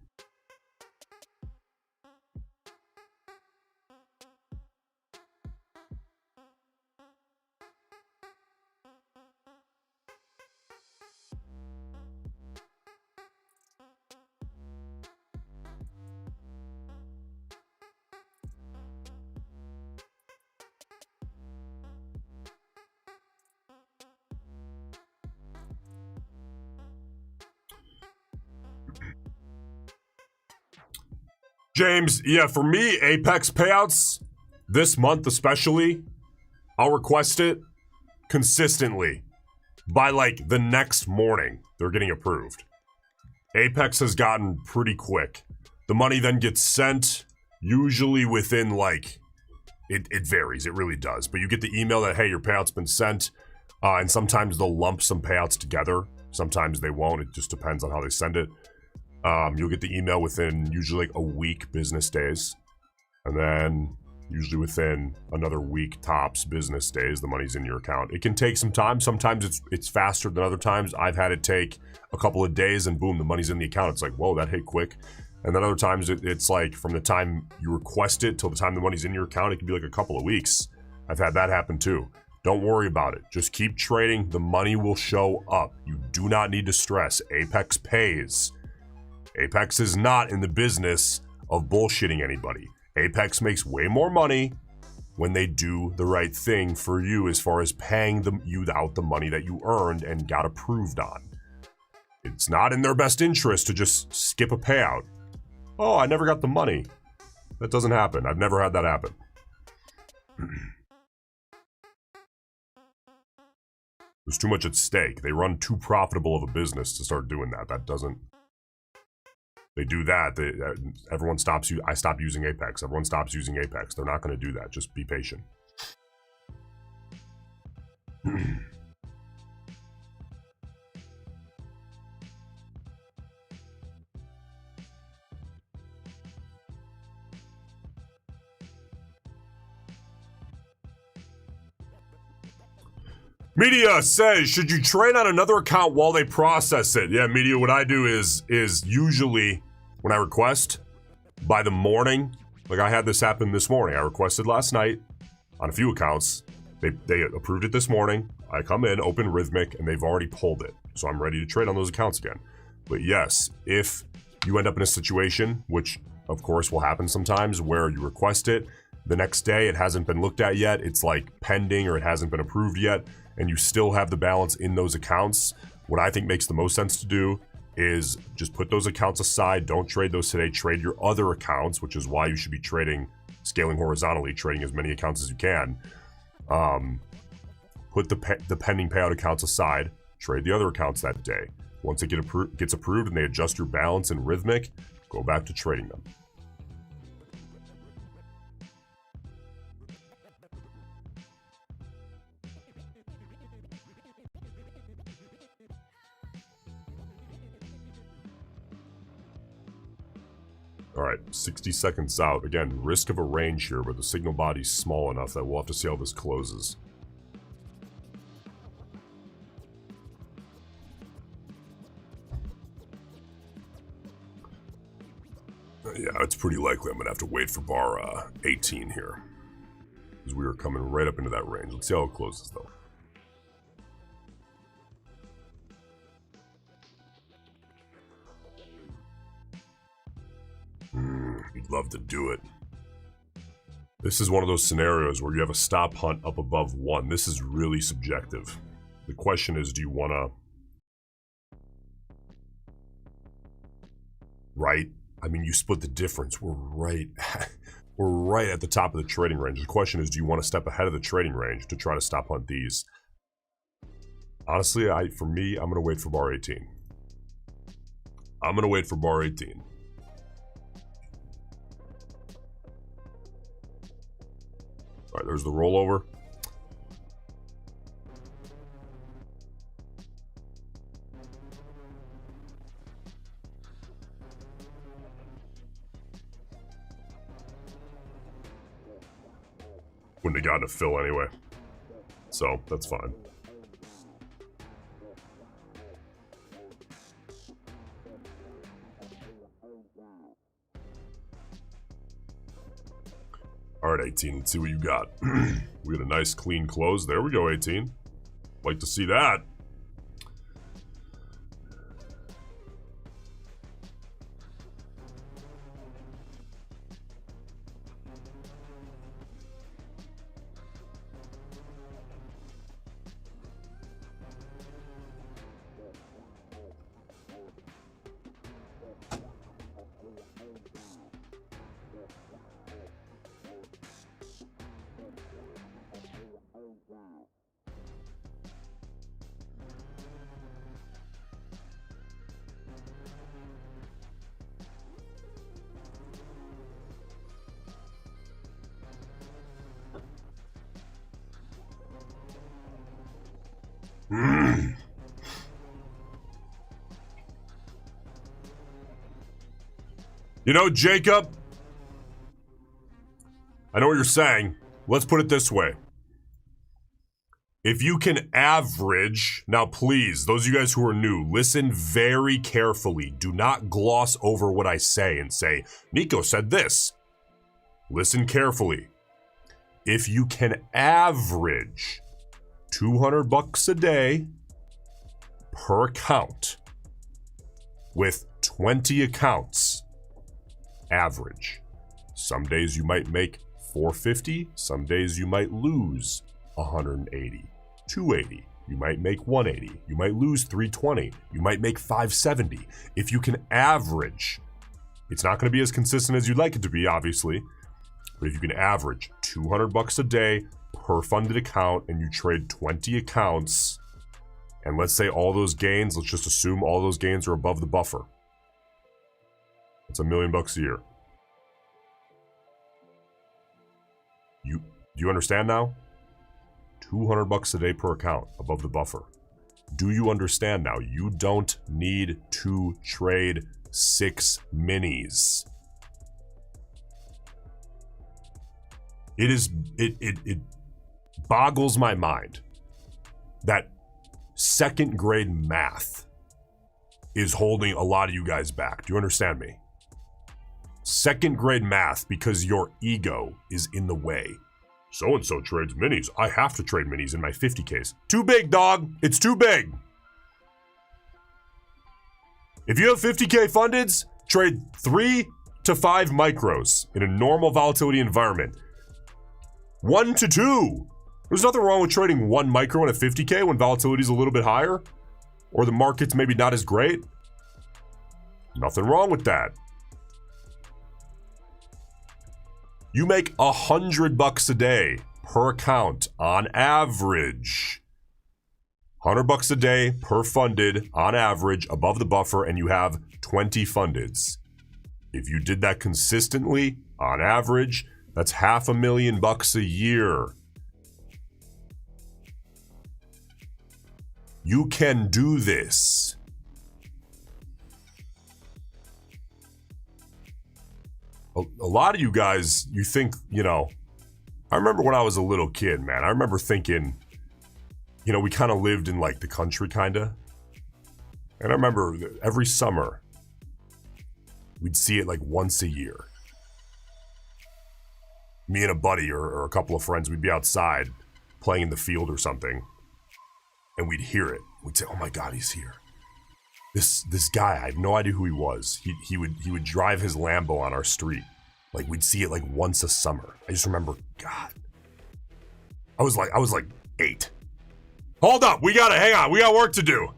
James, yeah, for me, Apex payouts, this month especially, I'll request it consistently. By like the next morning, they're getting approved. Apex has gotten pretty quick. The money then gets sent, usually within like, it varies, it really does. But you get the email that, hey, your payout's been sent, and sometimes they'll lump some payouts together. Sometimes they won't, it just depends on how they send it. You'll get the email within usually like a week, business days. And then usually within another week tops business days, the money's in your account. It can take some time. Sometimes it's faster than other times. I've had it take a couple of days and boom, the money's in the account. It's like, whoa, that hit quick. And then other times it's like from the time you request it till the time the money's in your account, it can be like a couple of weeks. I've had that happen too. Don't worry about it. Just keep trading. The money will show up. You do not need to stress. Apex pays. Apex is not in the business of bullshitting anybody. Apex makes way more money when they do the right thing for you as far as paying you out the money that you earned and got approved on. It's not in their best interest to just skip a payout. Oh, I never got the money. That doesn't happen. I've never had that happen. There's too much at stake. They run too profitable of a business to start doing that. That doesn't... They do that, everyone stops you. I stop using Apex. Everyone stops using Apex. They're not going to do that. Just be patient. Media says, should you trade on another account while they process it? Yeah, Media, what I do is usually when I request by the morning, like I had this happen this morning. I requested last night on a few accounts. They approved it this morning. I come in, open Rhythmic, and they've already pulled it. So I'm ready to trade on those accounts again. But yes, if you end up in a situation, which of course will happen sometimes, where you request it, the next day it hasn't been looked at yet, it's like pending or it hasn't been approved yet, and you still have the balance in those accounts, what I think makes the most sense to do is just put those accounts aside. Don't trade those today. Trade your other accounts, which is why you should be trading, scaling horizontally, trading as many accounts as you can. Put the pending payout accounts aside. Trade the other accounts that day. Once it gets approved and they adjust your balance in Rhythmic, go back to trading them. All right, 60 seconds out. Again, risk of a range here, but the signal body's small enough that we'll have to see how this closes. Yeah, it's pretty likely I'm going to have to wait for bar 18 here, because we are coming right up into that range. Let's see how it closes, though. You'd love to do it. This is one of those scenarios where you have a stop hunt up above 1. This is really subjective. The question is, do you want to... Right? I mean, you split the difference. We're right at the top of the trading range. The question is, do you want to step ahead of the trading range to try to stop hunt these? Honestly, for me, I'm going to wait for bar 18. I'm going to wait for bar 18. All right, there's the rollover. Wouldn't have gotten a fill anyway. So, that's fine. All right, 18, let's see what you got. We got a nice clean close. There we go, 18. Like to see that. You know, Jacob, I know what you're saying. Let's put it this way. If you can average, now please, those of you guys who are new, listen very carefully. Do not gloss over what I say and say, Nico said this. Listen carefully. If you can average $200 a day per account with 20 accounts, average. Some days you might make 450, some days you might lose 180, 280, you might make 180, you might lose 320, you might make 570. If you can average, it's not going to be as consistent as you'd like it to be, obviously, but if you can average $200 a day per funded account and you trade 20 accounts, and let's say all those gains, let's just assume all those gains are above the buffer. It's $1 million a year. Do you understand now? $200 a day per account above the buffer. Do you understand now? You don't need to trade 6 minis. It boggles my mind that second grade math is holding a lot of you guys back. Do you understand me? Second grade math, because your ego is in the way. So-and-so trades minis. I have to trade minis in my 50Ks. Too big, dog. It's too big. If you have 50K fundeds, trade 3 to 5 micros in a normal volatility environment. 1 to 2. There's nothing wrong with trading 1 micro in a 50K when volatility is a little bit higher, or the market's maybe not as great. Nothing wrong with that. You make $100 a day per account on average. $100 a day per funded on average above the buffer, and you have 20 fundeds. If you did that consistently on average, that's $500,000 a year. You can do this. A lot of you guys, you think, I remember when I was a little kid, man. I remember thinking, we kind of lived in like the country, kind of. And I remember every summer, we'd see it like once a year. Me and a buddy or a couple of friends, we'd be outside playing in the field or something. And we'd hear it. We'd say, oh my God, he's here. This guy, I have no idea who he was. He would drive his Lambo on our street. Like we'd see it like once a summer. I just remember, God. I was like 8. Hold up, hang on, we got work to do.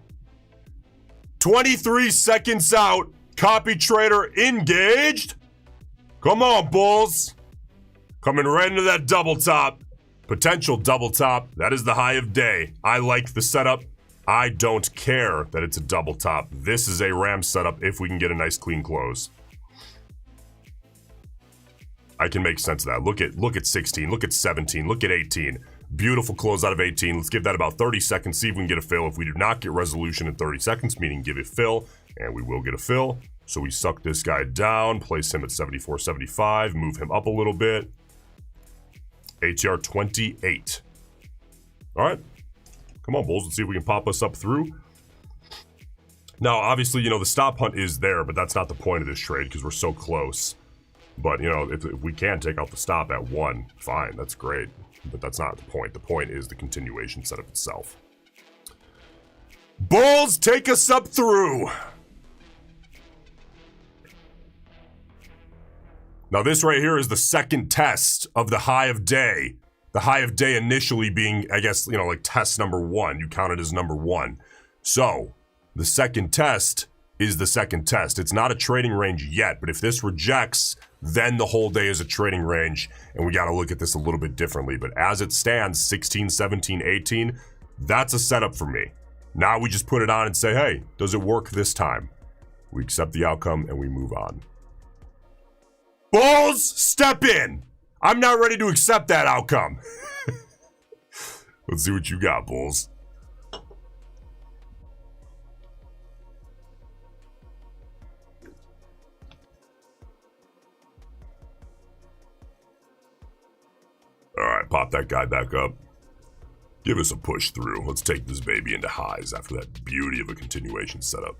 23 seconds out, copy trader engaged. Come on, bulls. Coming right into that double top. Potential double top. That is the high of day. I like the setup. I don't care that it's a double top. This is a ram setup if we can get a nice clean close. I can make sense of that. Look at 16, look at 17, look at 18. Beautiful close out of 18. Let's give that about 30 seconds, see if we can get a fill. If we do not get resolution in 30 seconds, meaning give it fill, and we will get a fill. So we suck this guy down, place him at 74.75, move him up a little bit. ATR 28. All right. Come on, bulls. Let's see if we can pop us up through. Now, obviously, the stop hunt is there, but that's not the point of this trade because we're so close. But, if we can take out the stop at 1, fine. That's great. But that's not the point. The point is the continuation setup itself. Bulls, take us up through. Now, this right here is the second test of the high of day. The high of day initially being, I guess, like test number 1. You count it as number 1. So, the second test is the second test. It's not a trading range yet, but if this rejects, then the whole day is a trading range, and we got to look at this a little bit differently. But as it stands, 16, 17, 18, that's a setup for me. Now we just put it on and say, hey, does it work this time? We accept the outcome, and we move on. Bulls, step in. I'm not ready to accept that outcome. Let's see what you got, bulls. All right, pop that guy back up. Give us a push through. Let's take this baby into highs after that beauty of a continuation setup.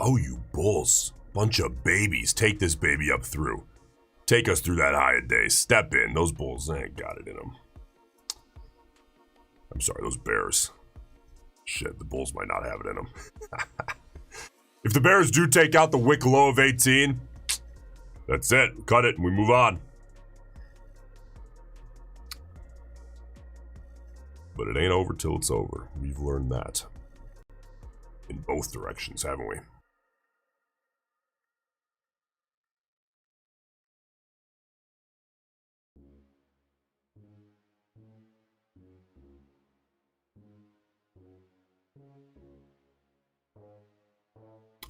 Oh, you bulls. Bunch of babies. Take this baby up through. Take us through that high a day. Step in. Those bulls, they ain't got it in them. I'm sorry, those bears. Shit, the bulls might not have it in them. If the bears do take out the wick low of 18, that's it. Cut it and we move on. But it ain't over till it's over. We've learned that. In both directions, haven't we?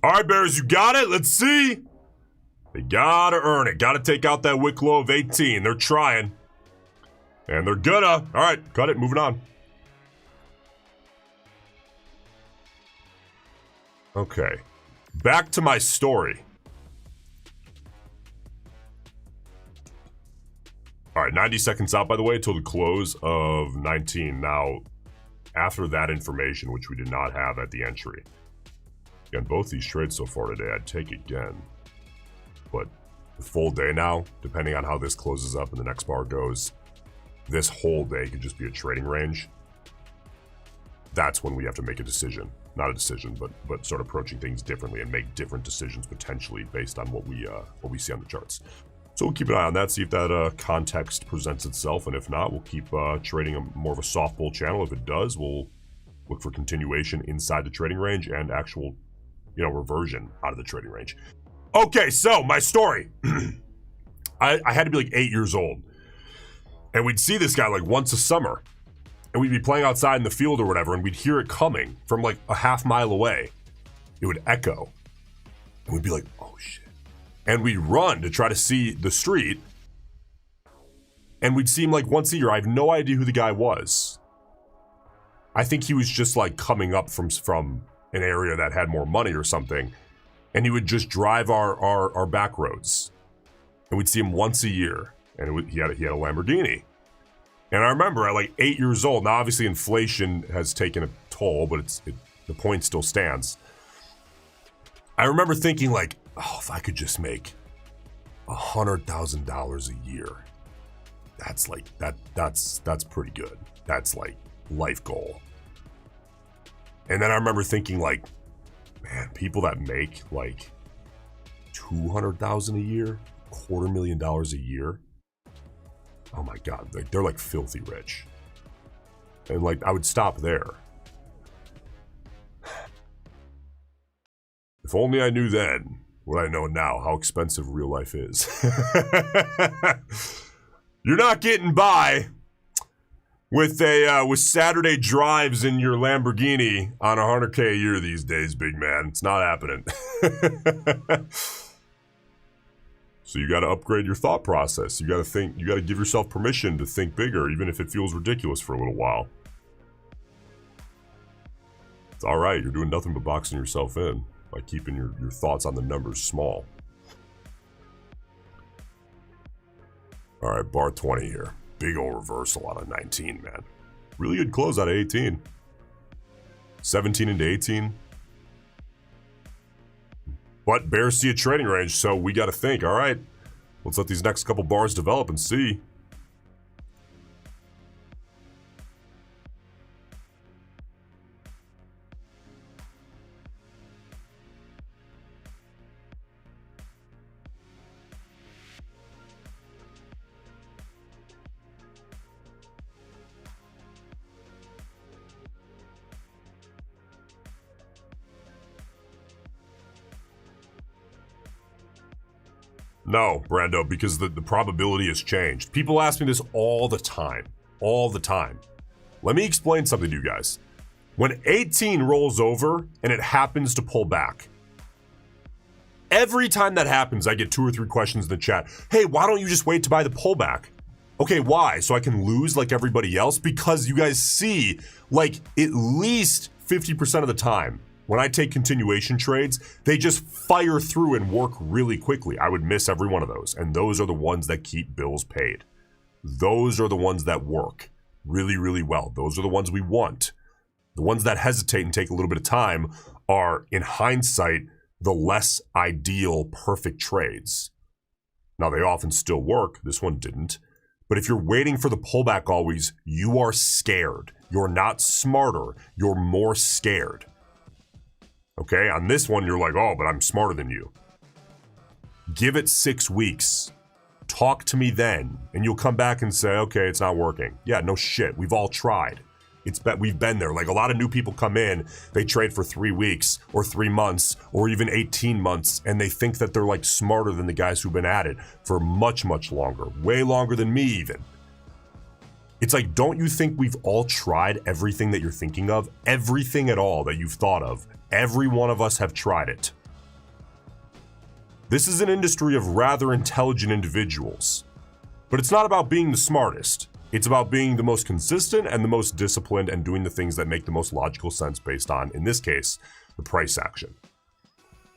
All right, Bears, you got it? Let's see. They gotta earn it. Gotta take out that wick low of 18. They're trying. And they're gonna. All right, cut it. Moving on. Okay. Back to my story. All right, 90 seconds out, by the way, till the close of 19. Now, after that information, which we did not have at the entry, again, both these trades so far today, I'd take again. But the full day now, depending on how this closes up and the next bar goes, this whole day could just be a trading range. That's when we have to make a decision. Not a decision, but start approaching things differently and make different decisions potentially based on what we see on the charts. So we'll keep an eye on that, see if that context presents itself, and if not, we'll keep trading more of a soft bull channel. If it does, we'll look for continuation inside the trading range and actual, reversion out of the trading range. Okay, so my story. I had to be like 8 years old, and we'd see this guy like once a summer, and we'd be playing outside in the field or whatever, and we'd hear it coming from like a half mile away. It would echo, and we'd be like, oh shit. And we'd run to try to see the street, and we'd see him like once a year. I have no idea who the guy was. I think he was just like coming up from an area that had more money or something, and he would just drive our back roads, and we'd see him once a year, and he had a Lamborghini. And I remember at like 8 years old, now obviously inflation has taken a toll, but the point still stands. I remember thinking like, oh, if I could just make $100,000 a year, that's like, that's pretty good. That's like life goal. And then I remember thinking like, man, people that make like $200,000 a year, $250,000 a year, oh my God, they're like filthy rich. And like, I would stop there. If only I knew then what I know now, how expensive real life is. You're not getting by with Saturday drives in your Lamborghini on $100K a year these days, big man. It's not happening. So you got to upgrade your thought process. You got to think. You got to give yourself permission to think bigger, even if it feels ridiculous for a little while. It's all right. You're doing nothing but boxing yourself in by keeping your thoughts on the numbers small. All right, bar 20 here. Big old reversal out of 19, man. Really good close out of 18. 17 into 18. But bears see a trading range, so we got to think, all right, let's let these next couple bars develop and see. No, Brando, because the probability has changed. People ask me this all the time. All the time. Let me explain something to you guys. When 18 rolls over and it happens to pull back, every time that happens, I get 2 or 3 questions in the chat. Hey, why don't you just wait to buy the pullback? Okay, why? So I can lose like everybody else? Because you guys see, like, at least 50% of the time, when I take continuation trades, they just fire through and work really quickly. I would miss every one of those. And those are the ones that keep bills paid. Those are the ones that work really, really well. Those are the ones we want. The ones that hesitate and take a little bit of time are, in hindsight, the less ideal perfect trades. Now, they often still work. This one didn't. But if you're waiting for the pullback always, you are scared. You're not smarter. You're more scared. Okay? On this one, you're like, oh, but I'm smarter than you. Give it 6 weeks. Talk to me then. And you'll come back and say, okay, it's not working. Yeah, no shit. We've all tried. We've been there. Like, a lot of new people come in, they trade for 3 weeks or 3 months or even 18 months, and they think that they're like smarter than the guys who've been at it for much, much longer, way longer than me even. It's like, don't you think we've all tried everything that you're thinking of? Everything at all that you've thought of. Every one of us have tried it. This is an industry of rather intelligent individuals, but it's not about being the smartest. It's about being the most consistent and the most disciplined and doing the things that make the most logical sense based on, in this case, the price action.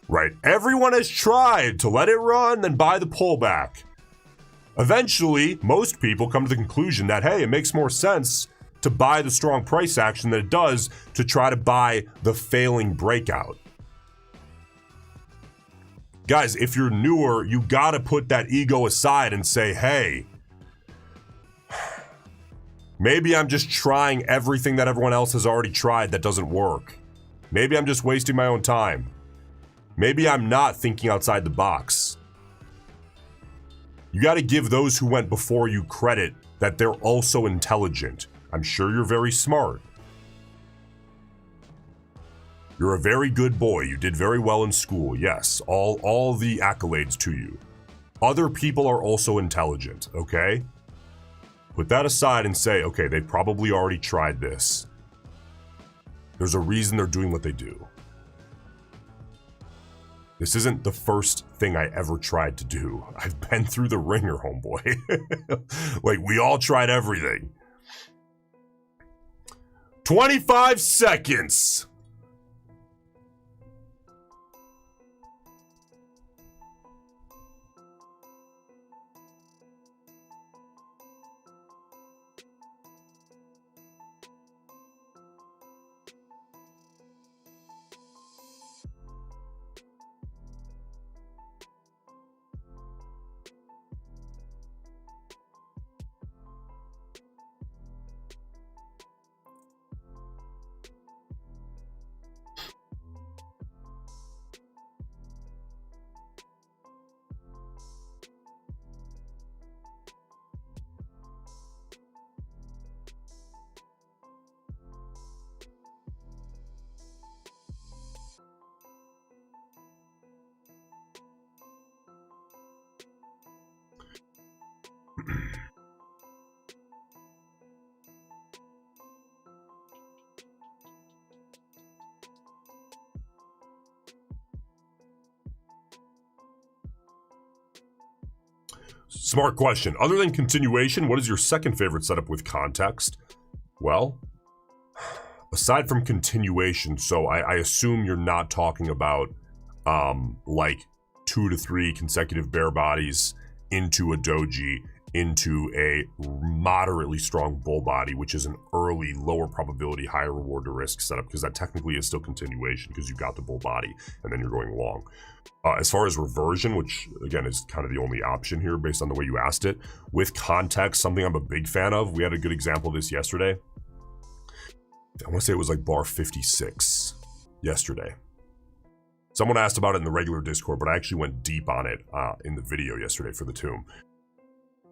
Right? Everyone has tried to let it run, then buy the pullback. Eventually, most people come to the conclusion that, hey, it makes more sense to buy the strong price action than it does to try to buy the failing breakout. Guys, if you're newer, you gotta put that ego aside and say, hey, maybe I'm just trying everything that everyone else has already tried that doesn't work. Maybe I'm just wasting my own time. Maybe I'm not thinking outside the box. You got to give those who went before you credit that they're also intelligent. I'm sure you're very smart. You're a very good boy. You did very well in school. Yes, all the accolades to you. Other people are also intelligent, okay? Put that aside and say, okay, they probably already tried this. There's a reason they're doing what they do. This isn't the first thing I ever tried to do. I've been through the ringer, homeboy. Like, we all tried everything. 25 seconds. Smart question. Other than continuation, what is your second favorite setup with context? Well, aside from continuation, so I assume you're not talking about like 2 to 3 consecutive bear bodies into a doji, into a moderately strong bull body, which is an early, lower probability, higher reward to risk setup, because that technically is still continuation because you got the bull body and then you're going long. As far as reversion, which again is kind of the only option here based on the way you asked it, with context, something I'm a big fan of. We had a good example of this yesterday. I want to say it was like bar 56 yesterday. Someone asked about it in the regular Discord, but I actually went deep on it in the video yesterday for the tomb.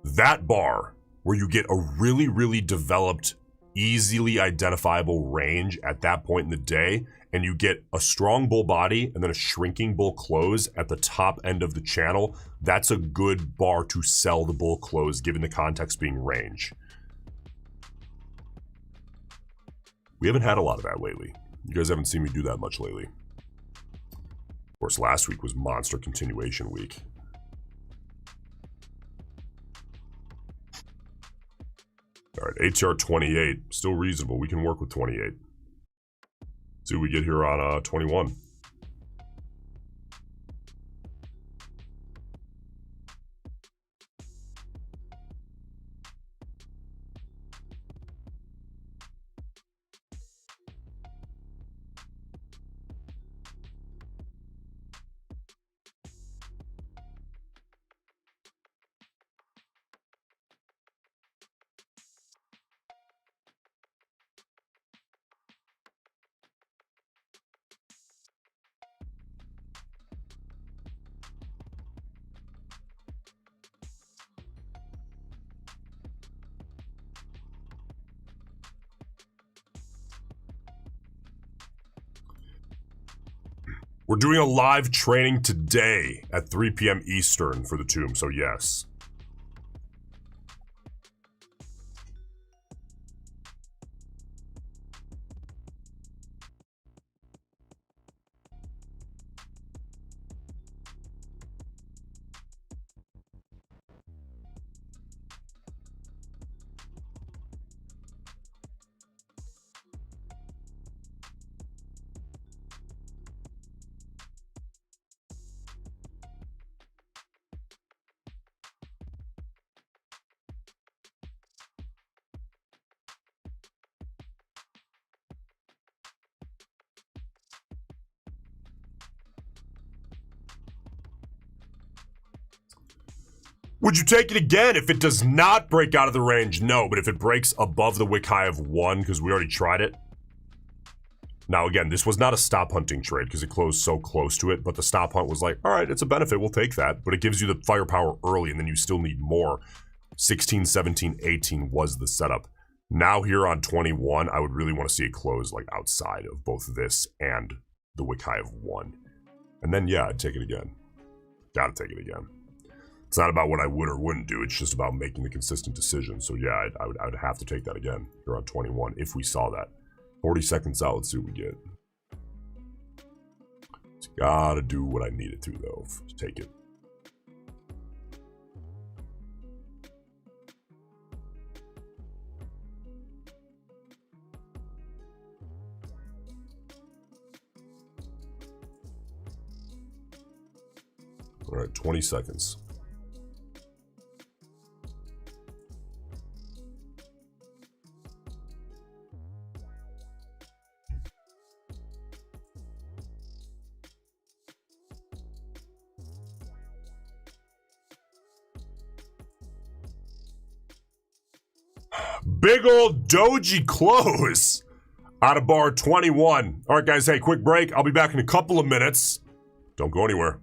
That bar where you get a really, really developed easily identifiable range at that point in the day, and you get a strong bull body and then a shrinking bull close at the top end of the channel, that's a good bar to sell the bull close given the context being range. We haven't had a lot of that lately. You guys haven't seen me do that much lately. Of course, last week was monster continuation week. All right, ATR 28, still reasonable. We can work with 28. See what we get here on 21. We're doing a live training today at 3 p.m. Eastern for the tomb, so yes. Would you take it again if it does not break out of the range? No, but if it breaks above the wick high of 1, because we already tried it. Now, again, this was not a stop hunting trade because it closed so close to it, but the stop hunt was like, all right, it's a benefit, we'll take that. But it gives you the firepower early, and then you still need more. 16, 17, 18 was the setup. Now here on 21, I would really want to see it close like outside of both this and the wick high of 1. And then, yeah, I'd take it again. Gotta take it again. It's not about what I would or wouldn't do. It's just about making the consistent decision. So yeah, I would have to take that again here on 21 if we saw that. 40 seconds out. Let's see what we get. It's gotta do what I need it to though. Take it. All right, 20 seconds. Big old doji close out of bar 21. All right, guys, hey, quick break. I'll be back in a couple of minutes. Don't go anywhere.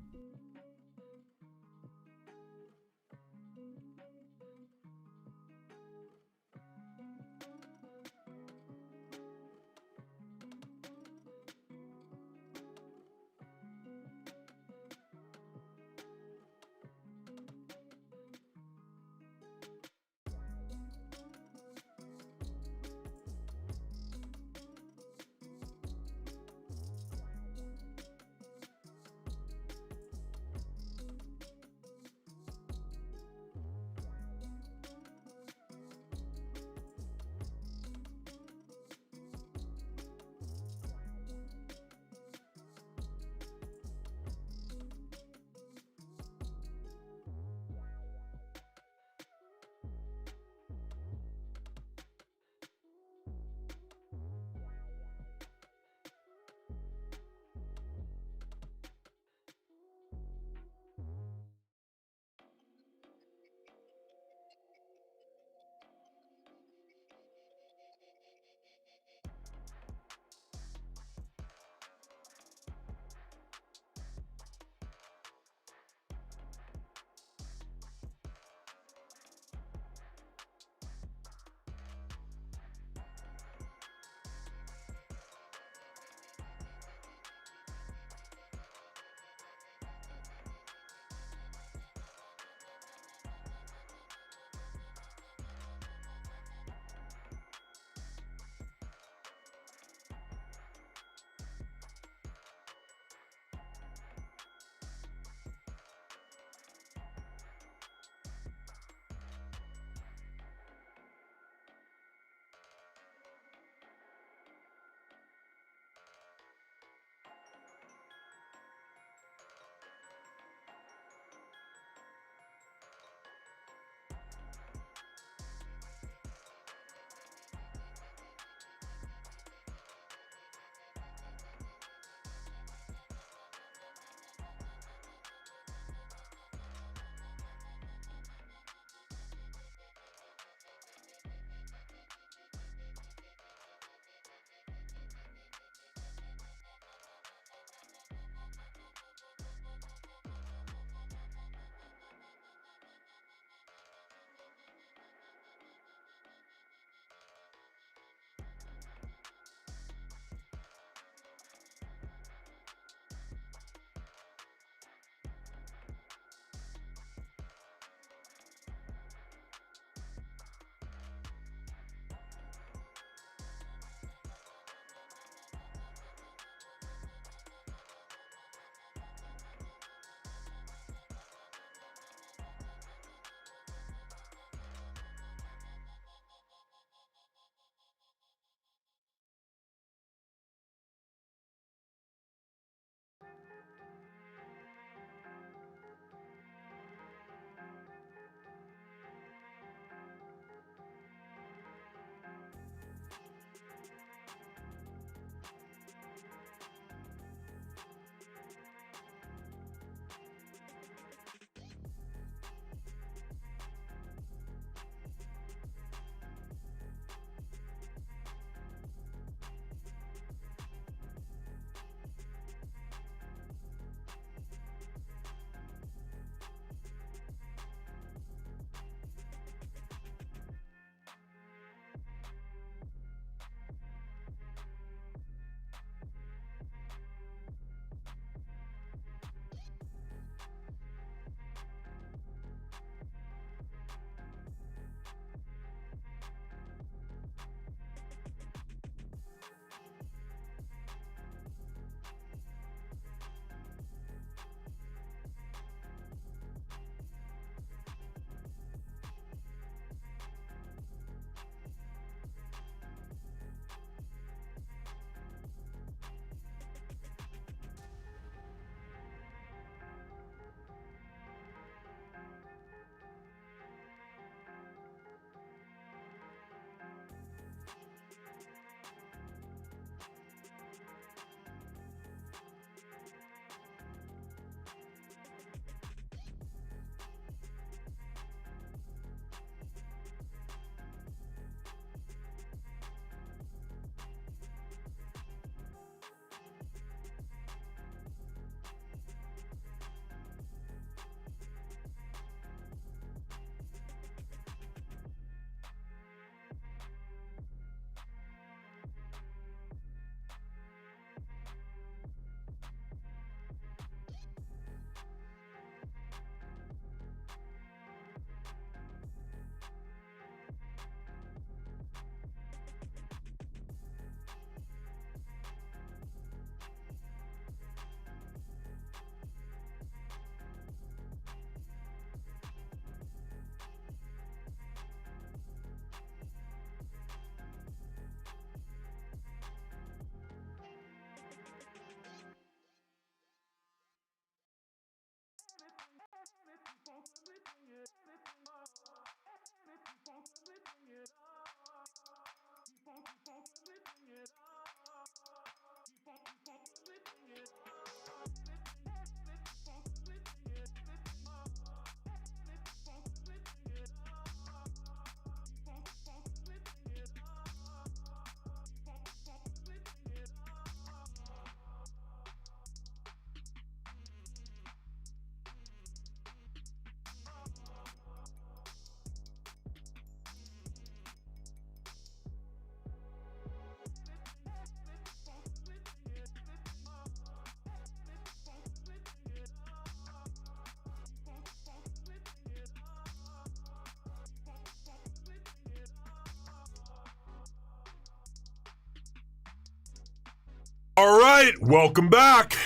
All right, welcome back.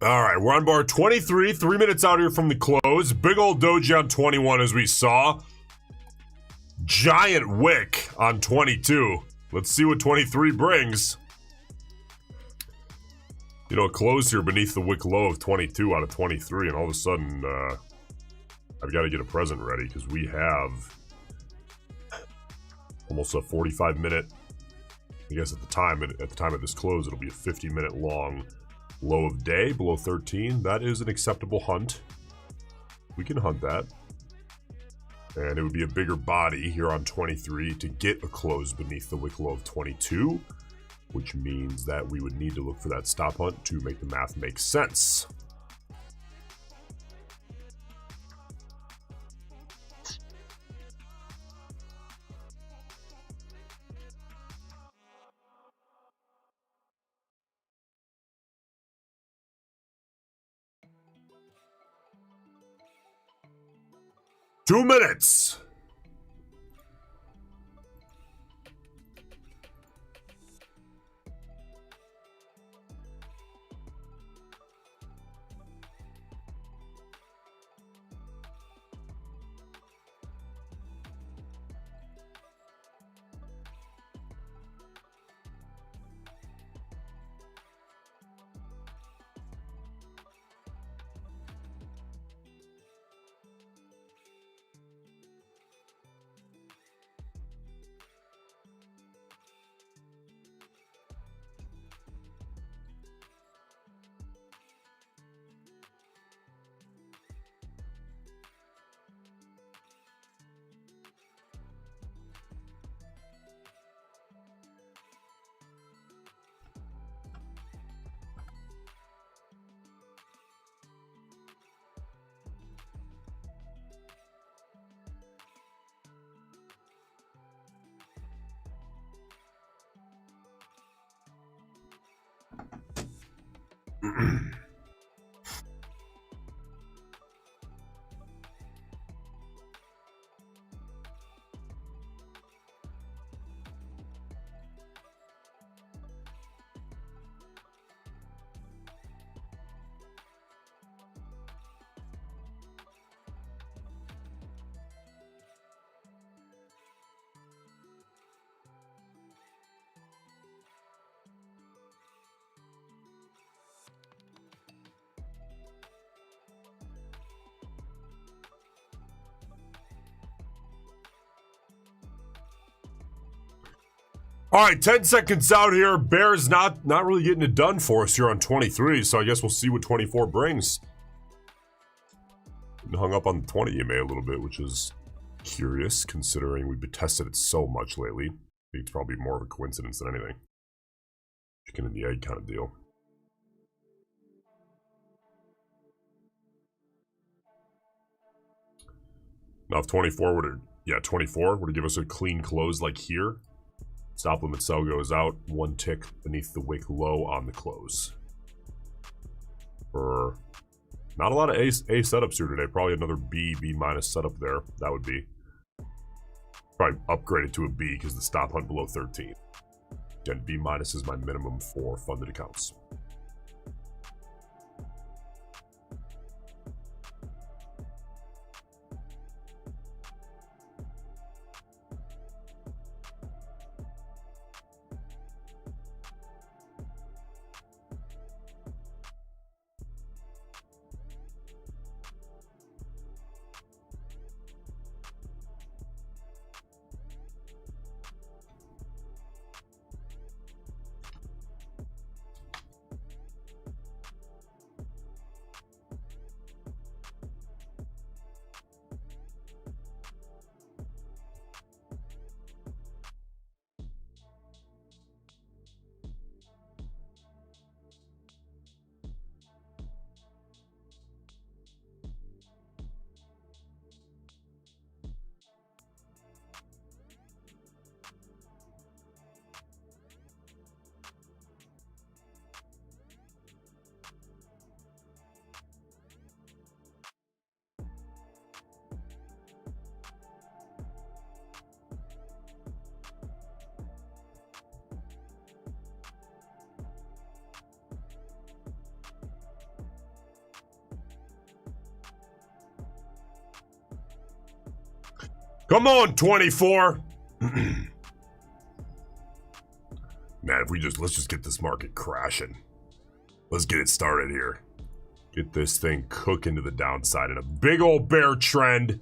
All right, we're on bar 23, 3 minutes out here from the close. Big old doji on 21 as we saw. Giant wick on 22. Let's see what 23 brings. You know, close here beneath the wick low of 22 out of 23, and all of a sudden, I've got to get a present ready because we have almost a 45-minute. I guess at the time of this close, it'll be a 50-minute long low of day below 13. That is an acceptable hunt. We can hunt that. And it would be a bigger body here on 23 to get a close beneath the wick low of 22, which means that we would need to look for that stop hunt to make the math make sense. Two minutes. All right, 10 seconds out here. Bears not really getting it done for us here on 23, so I guess we'll see what 24 brings. Hung up on the 20 EMA a little bit, which is curious considering we've been tested it so much lately. I think it's probably more of a coincidence than anything. Chicken and the egg kind of deal. Now if 24 were to, 24 were to give us a clean close like here, stop limit sell goes out, one tick beneath the wick low on the close. For not a lot of A setups here today. Probably another B minus setup there. That would be probably upgraded to a B because the stop hunt below 13. Again, B minus is my minimum for funded accounts. Come on, 24. Man, if let's just get this market crashing. Let's get it started here. Get this thing cooking to the downside in a big old bear trend.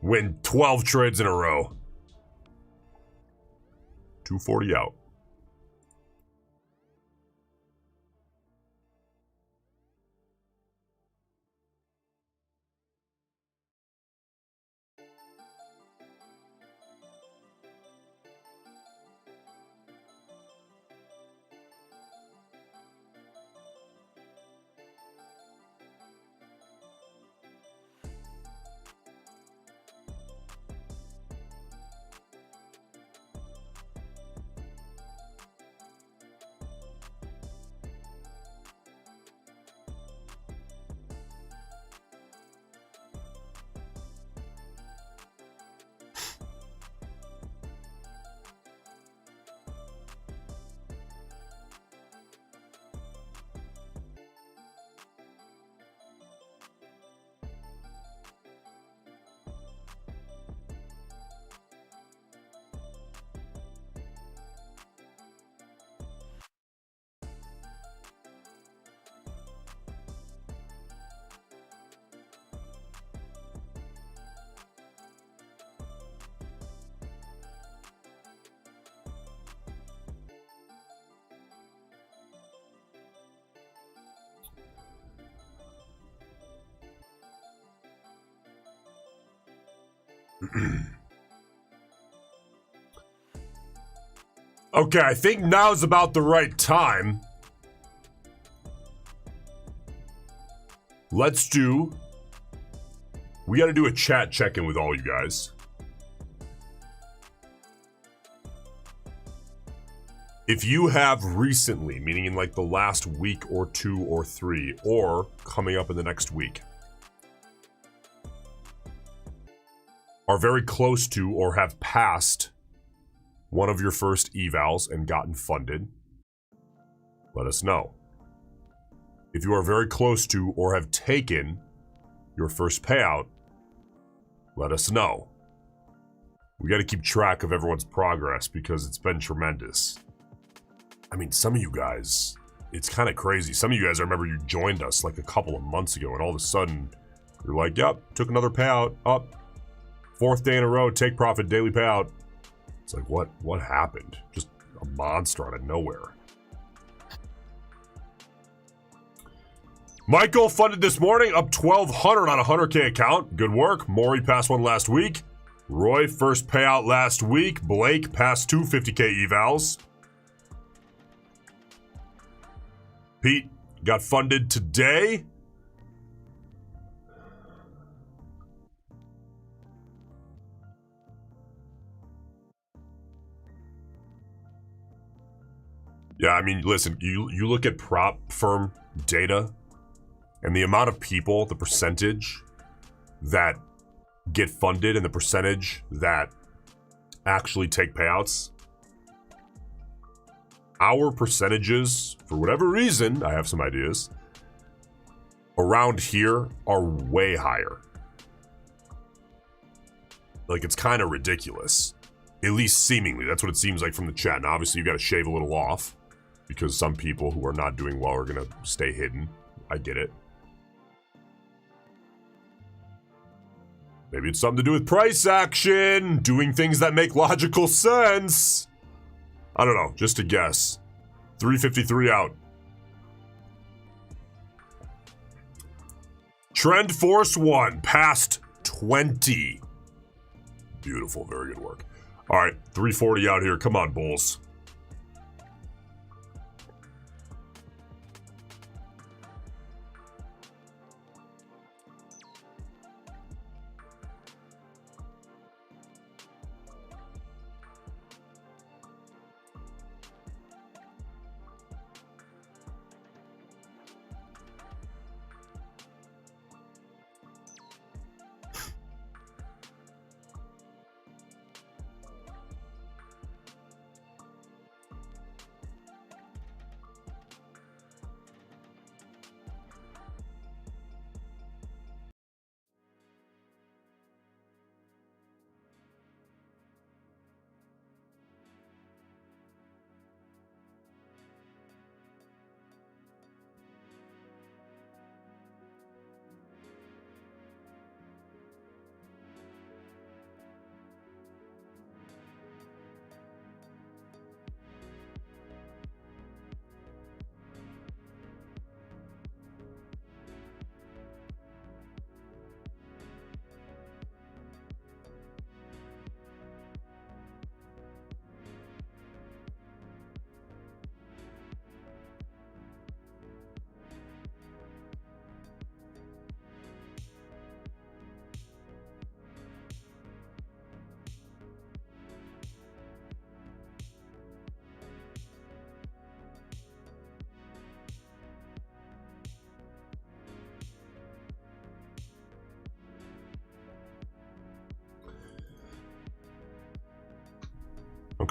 Win 12 trades in a row. 240 out. Okay, I think now's about the right time. We gotta do a chat check-in with all you guys. If you have recently, meaning in like the last week or 2 or 3, or coming up in the next week, are very close to or have passed one of your first evals and gotten funded, let us know. If you are very close to or have taken your first payout, let us know. We got to keep track of everyone's progress because it's been tremendous. I mean, some of you guys, it's kind of crazy. Some of you guys, I remember you joined us like a couple of months ago and all of a sudden you're like, yep, took another payout, up. 4th day in a row, take profit, daily payout. It's like, what happened? Just a monster out of nowhere. Michael funded this morning, up 1,200 on a 100K account. Good work. Maury passed one last week. Roy, first payout last week. Blake passed 2 50K evals. Pete got funded today. Yeah, I mean, listen, you look at prop firm data and the amount of people, the percentage that get funded and the percentage that actually take payouts. Our percentages, for whatever reason, I have some ideas, around here are way higher. Like, it's kind of ridiculous. At least seemingly, that's what it seems like from the chat. Now, obviously, you've got to shave a little off because some people who are not doing well are going to stay hidden. I get it. Maybe it's something to do with price action, doing things that make logical sense. I don't know, just a guess. 353 out. Trend Force 1, past 20. Beautiful, very good work. All right, 340 out here. Come on, Bulls.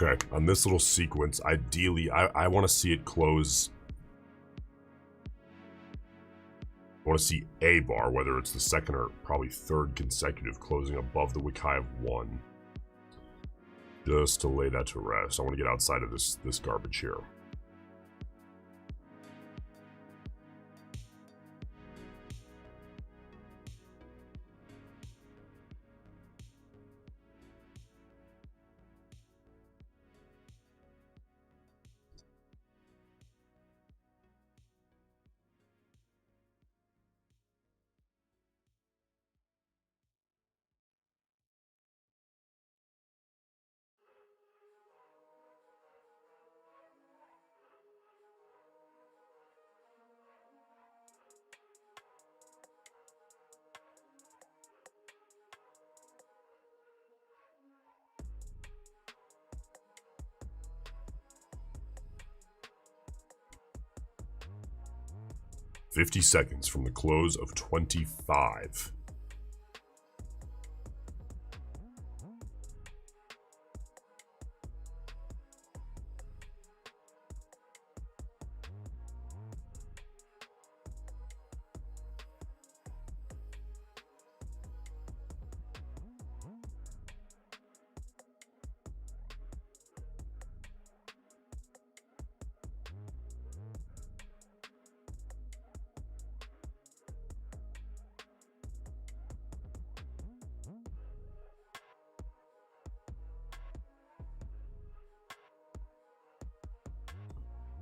Okay, on this little sequence, ideally, I want to see it close. I want to see a bar, whether it's the second or probably third consecutive, closing above the wick high of 1. Just to lay that to rest. I want to get outside of this garbage here. $50 seconds from the close of 25.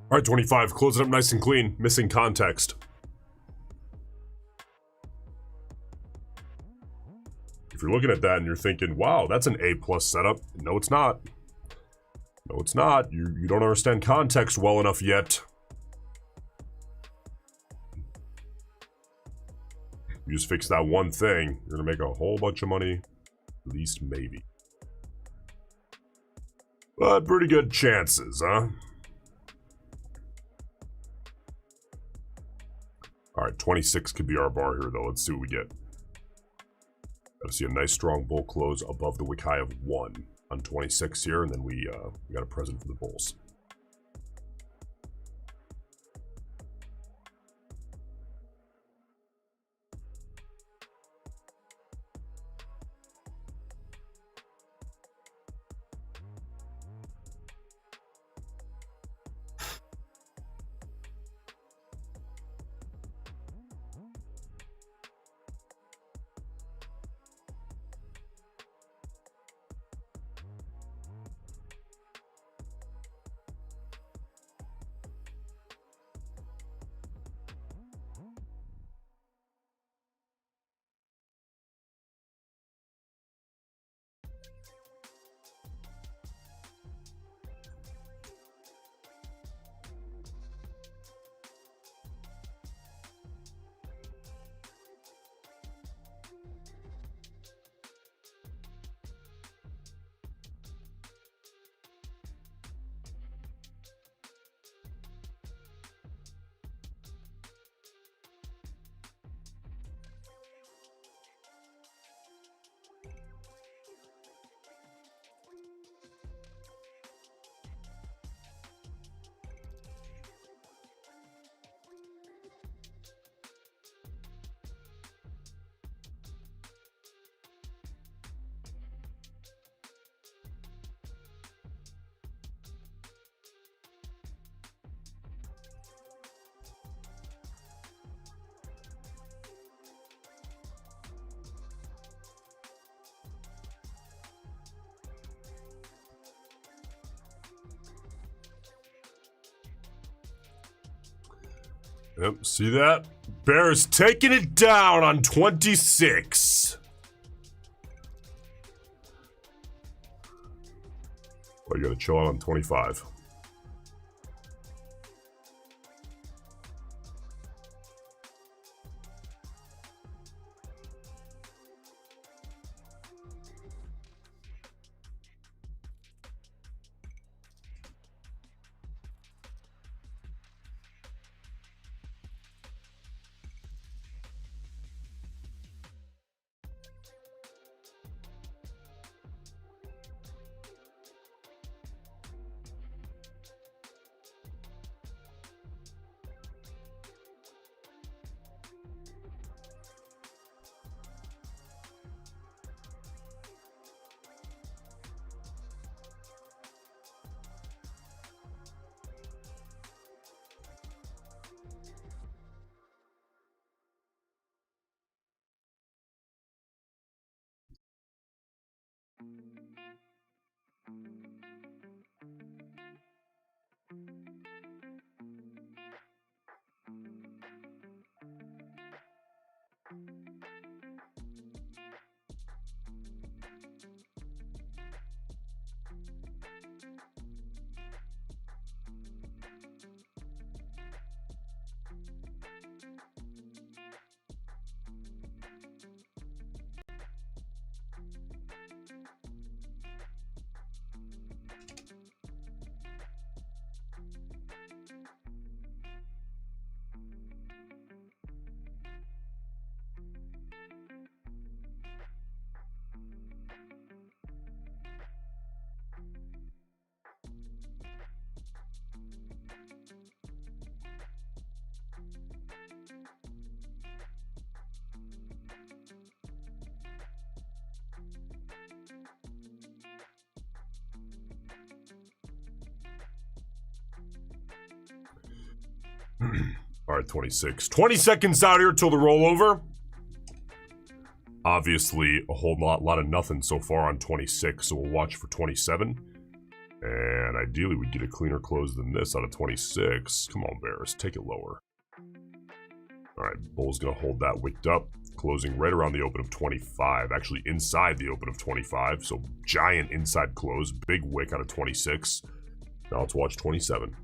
All right, 25, close it up nice and clean, missing context. If you're looking at that and you're thinking, wow, that's an A+ setup. No, it's not. No, it's not. You don't understand context well enough yet. You just fix that one thing, you're gonna make a whole bunch of money. At least maybe. But pretty good chances, huh? Alright, 26 could be our bar here, though. Let's see what we get. Gotta see a nice strong bull close above the wick high of 1 on 26 here, and then we got a present for the bulls. Yep, see that? Bears taking it down on 26. Well, you gotta chill out on 25. All right, 26. 20 seconds out here till the rollover. Obviously, a whole lot of nothing so far on 26, so we'll watch for 27. And ideally, we'd get a cleaner close than this out of 26. Come on, Bears, take it lower. All right, Bull's going to hold that wicked up, closing right around the open of 25. Actually, inside the open of 25, so giant inside close, big wick out of 26. Now let's watch 27.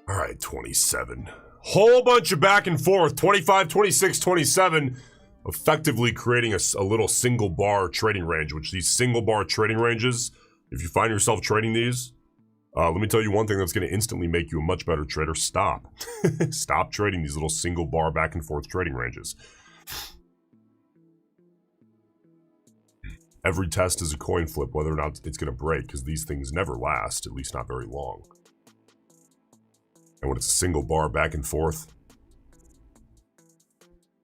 All right, 27. Whole bunch of back and forth. 25, 26, 27. Effectively creating a little single bar trading range, which these single bar trading ranges, if you find yourself trading these, let me tell you one thing that's going to instantly make you a much better trader. Stop. Stop trading these little single bar back and forth trading ranges. Every test is a coin flip, whether or not it's going to break, because these things never last, at least not very long. And when it's a single bar back and forth,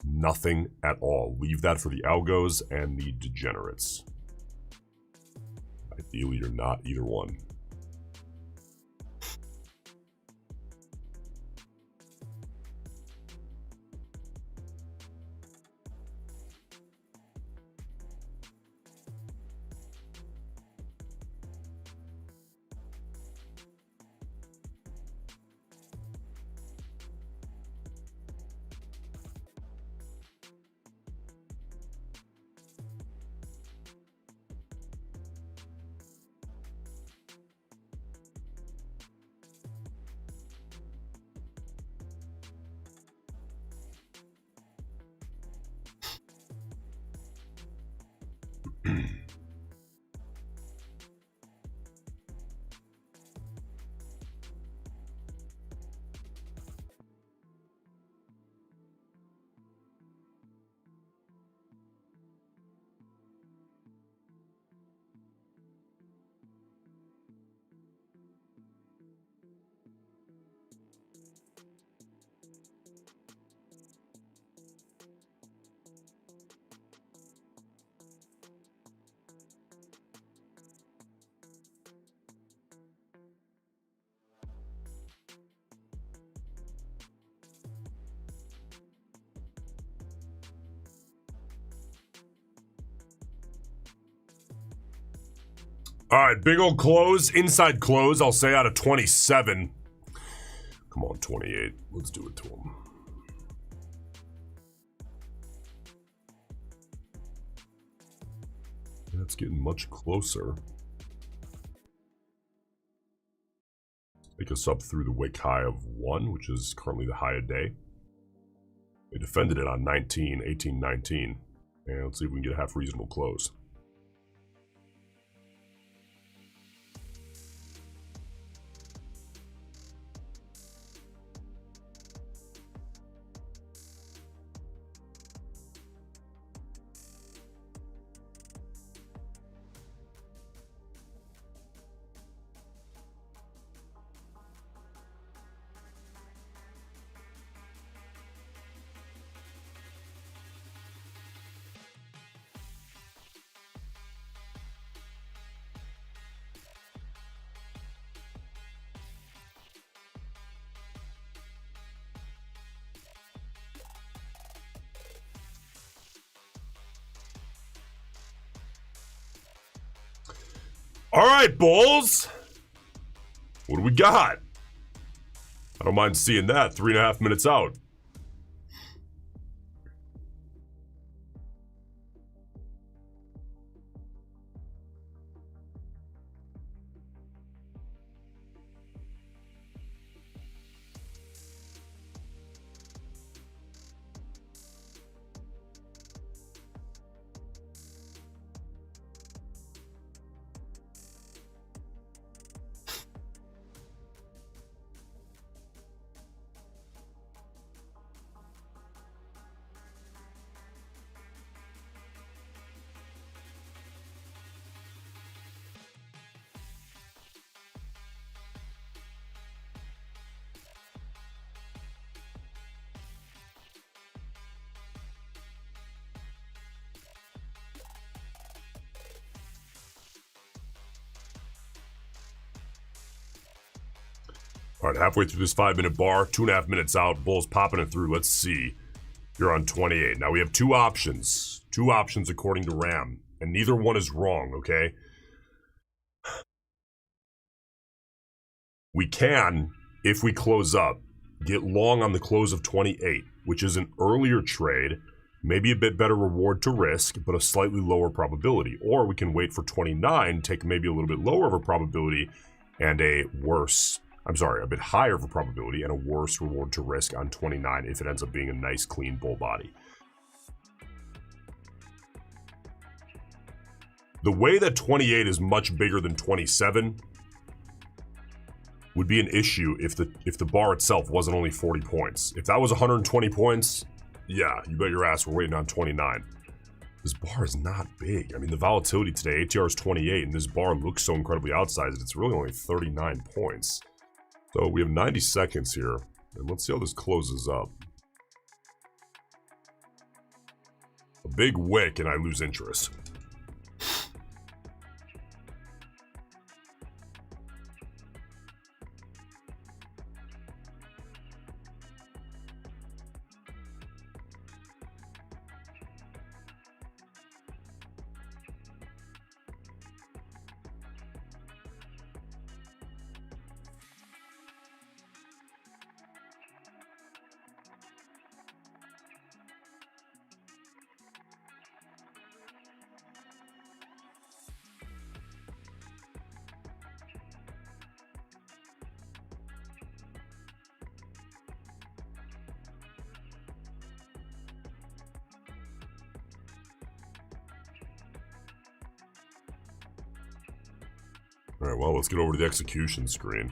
nothing at all. Leave that for the algos and the degenerates. Ideally, you're not either one. All right, big old close, inside close, I'll say out of 27. Come on, 28. Let's do it to him. That's getting much closer. Take us up through the wick high of 1, which is currently the high of day. They defended it on 19, 18, 19. And let's see if we can get a half reasonable close. All right, Bulls. What do we got? I don't mind seeing that. 3.5 minutes out. All right, halfway through this 5-minute bar, 2.5 minutes out, Bulls popping it through. Let's see. You're on 28. Now we have two options. Two options according to Ram, and neither one is wrong, okay? We can, if we close up, get long on the close of 28, which is an earlier trade, maybe a bit better reward to risk, but a slightly lower probability. Or we can wait for 29, take maybe a little bit lower of a probability and a bit higher of a probability and a worse reward to risk on 29 if it ends up being a nice, clean bull body. The way that 28 is much bigger than 27 would be an issue if the bar itself wasn't only 40 points. If that was 120 points, yeah, you bet your ass we're waiting on 29. This bar is not big. I mean, the volatility today, ATR is 28, and this bar looks so incredibly outsized. It's really only 39 points. So we have 90 seconds here, and let's see how this closes up. A big wick, and I lose interest. All right, well, let's get over to the execution screen.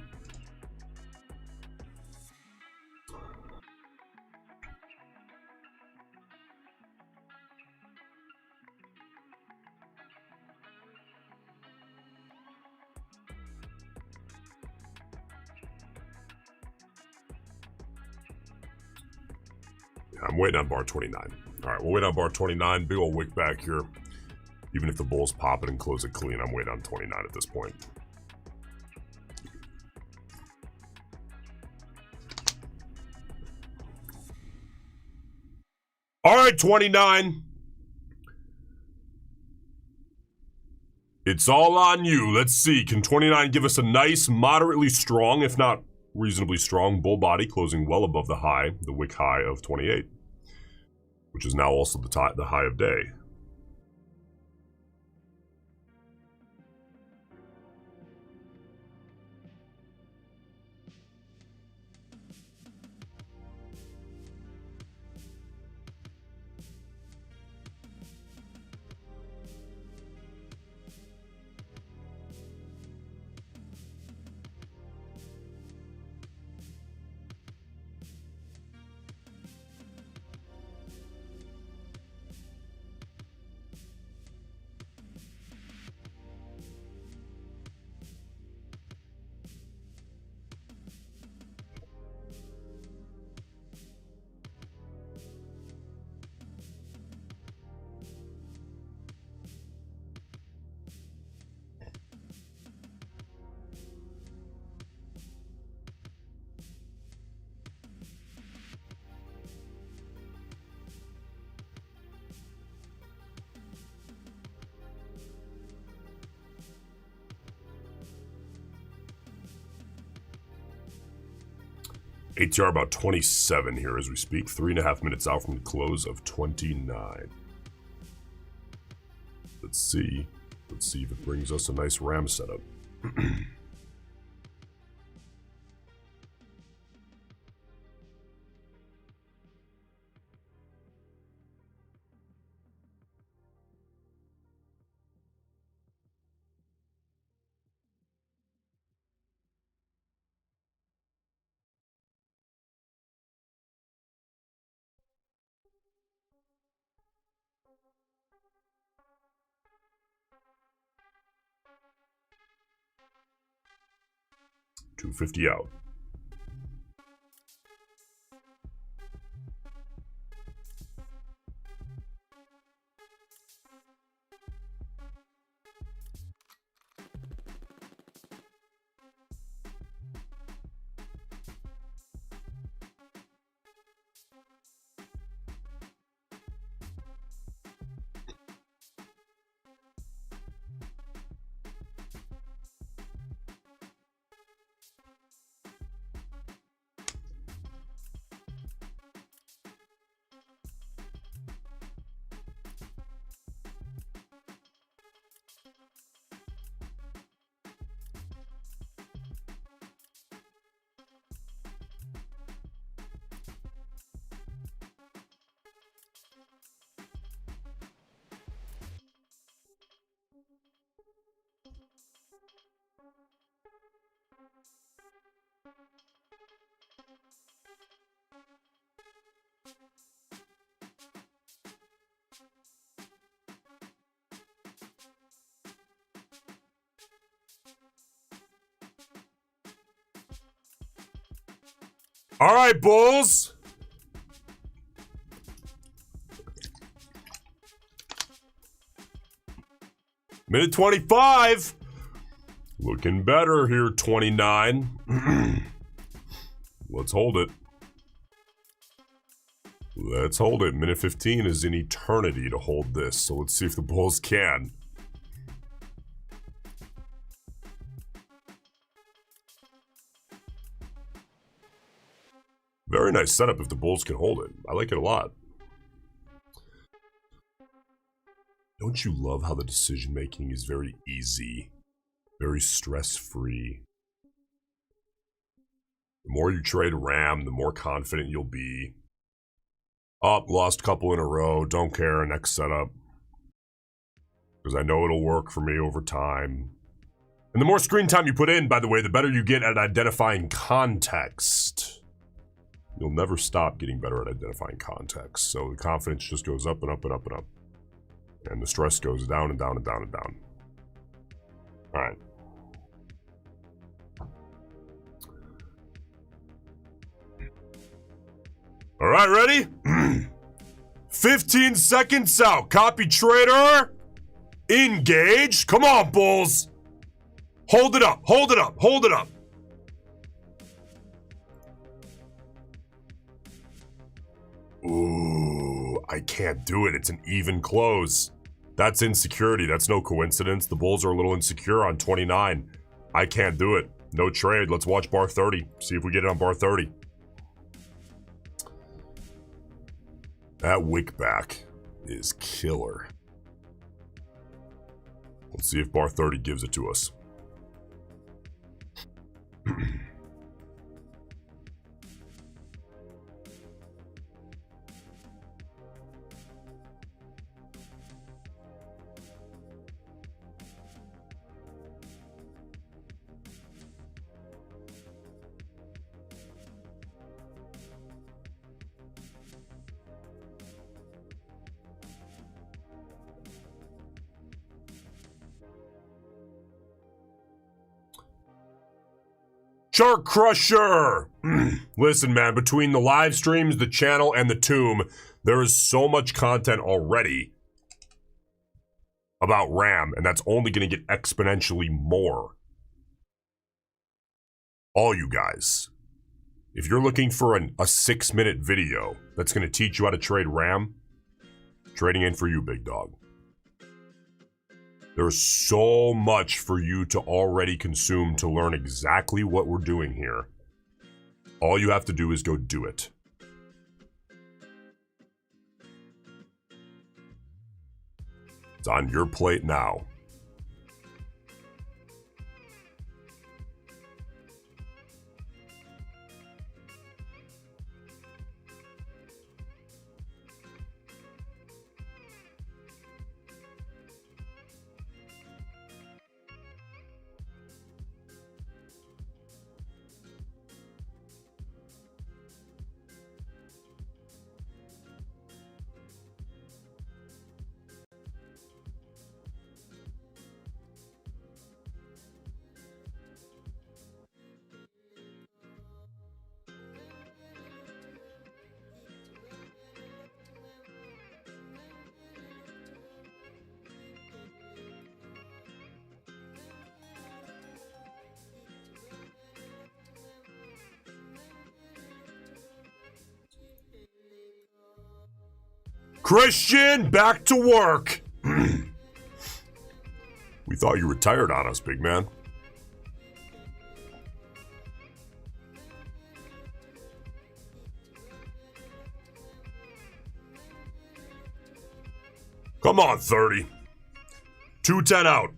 Yeah, I'm waiting on bar 29. All right, we'll wait on bar 29. Big old wick back here. Even if the Bulls pop it and close it clean, I'm waiting on 29 at this point. All right, 29. It's all on you. Let's see. Can 29 give us a nice, moderately strong, if not reasonably strong, bull body closing well above the high, the wick high of 28, which is now also the high of day. ATR about 27 here as we speak. 3.5 minutes out from the close of 29. Let's see. Let's see if it brings us a nice RAM setup. $250 out. All right, bulls. Minute 25. Looking better here, 29. Let's hold it. Let's hold it. Minute 15 is an eternity to hold this, so let's see if the bulls can. Very nice setup if the bulls can hold it. I like it a lot. Don't you love how the decision making is very easy, very stress-free? The more you trade RAM, the more confident you'll be. Up, lost a couple in a row, don't care, next setup. Because I know it'll work for me over time. And the more screen time you put in, by the way, the better you get at identifying context. You'll never stop getting better at identifying context. So the confidence just goes up and up and up and up. And the stress goes down and down and down and down. All right. All right, ready? 15 seconds out. Copy trader. Engage. Come on, bulls. Hold it up. Hold it up. Hold it up. Ooh, I can't do it. It's an even close. That's insecurity. That's no coincidence. The bulls are a little insecure on 29. I can't do it. No trade. Let's watch bar 30. See if we get it on bar 30. That wick back is killer. Let's see if bar 30 gives it to us. Shark Crusher! Listen, man, between the live streams, the channel, and the tomb, there is so much content already about RAM, and that's only going to get exponentially more. All you guys, if you're looking for a 6-minute video that's going to teach you how to trade RAM, trading in for you, big dog. There's so much for you to already consume to learn exactly what we're doing here. All you have to do is go do it. It's on your plate now. Christian, back to work. We thought you retired on us, big man. Come on, 30. 210 out.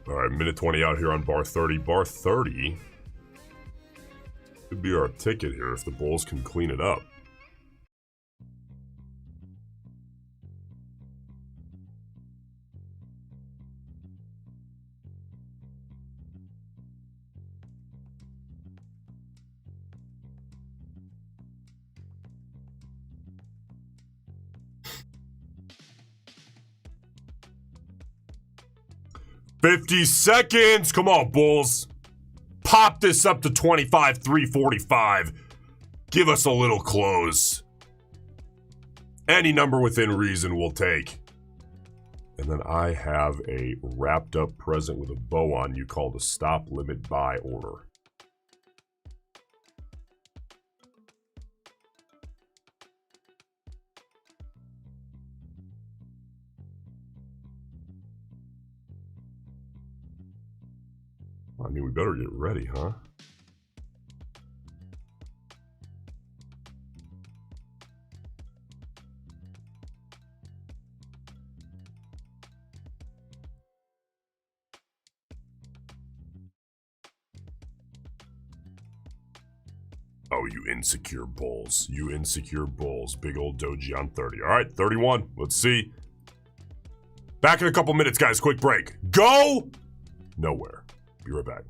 All right, minute 20 out here on bar 30. Bar 30 could be our ticket here if the Bulls can clean it up. $50 seconds. Come on, Bulls. Pop this up to 25, 345. Give us a little close. Any number within reason we'll take. And then I have a wrapped up present with a bow on you called a stop limit buy order. I mean, we better get ready, huh? Oh, you insecure bulls. You insecure bulls. Big old doji on 30. All right, 31. Let's see. Back in a couple minutes, guys. Quick break. Go nowhere. Be right back.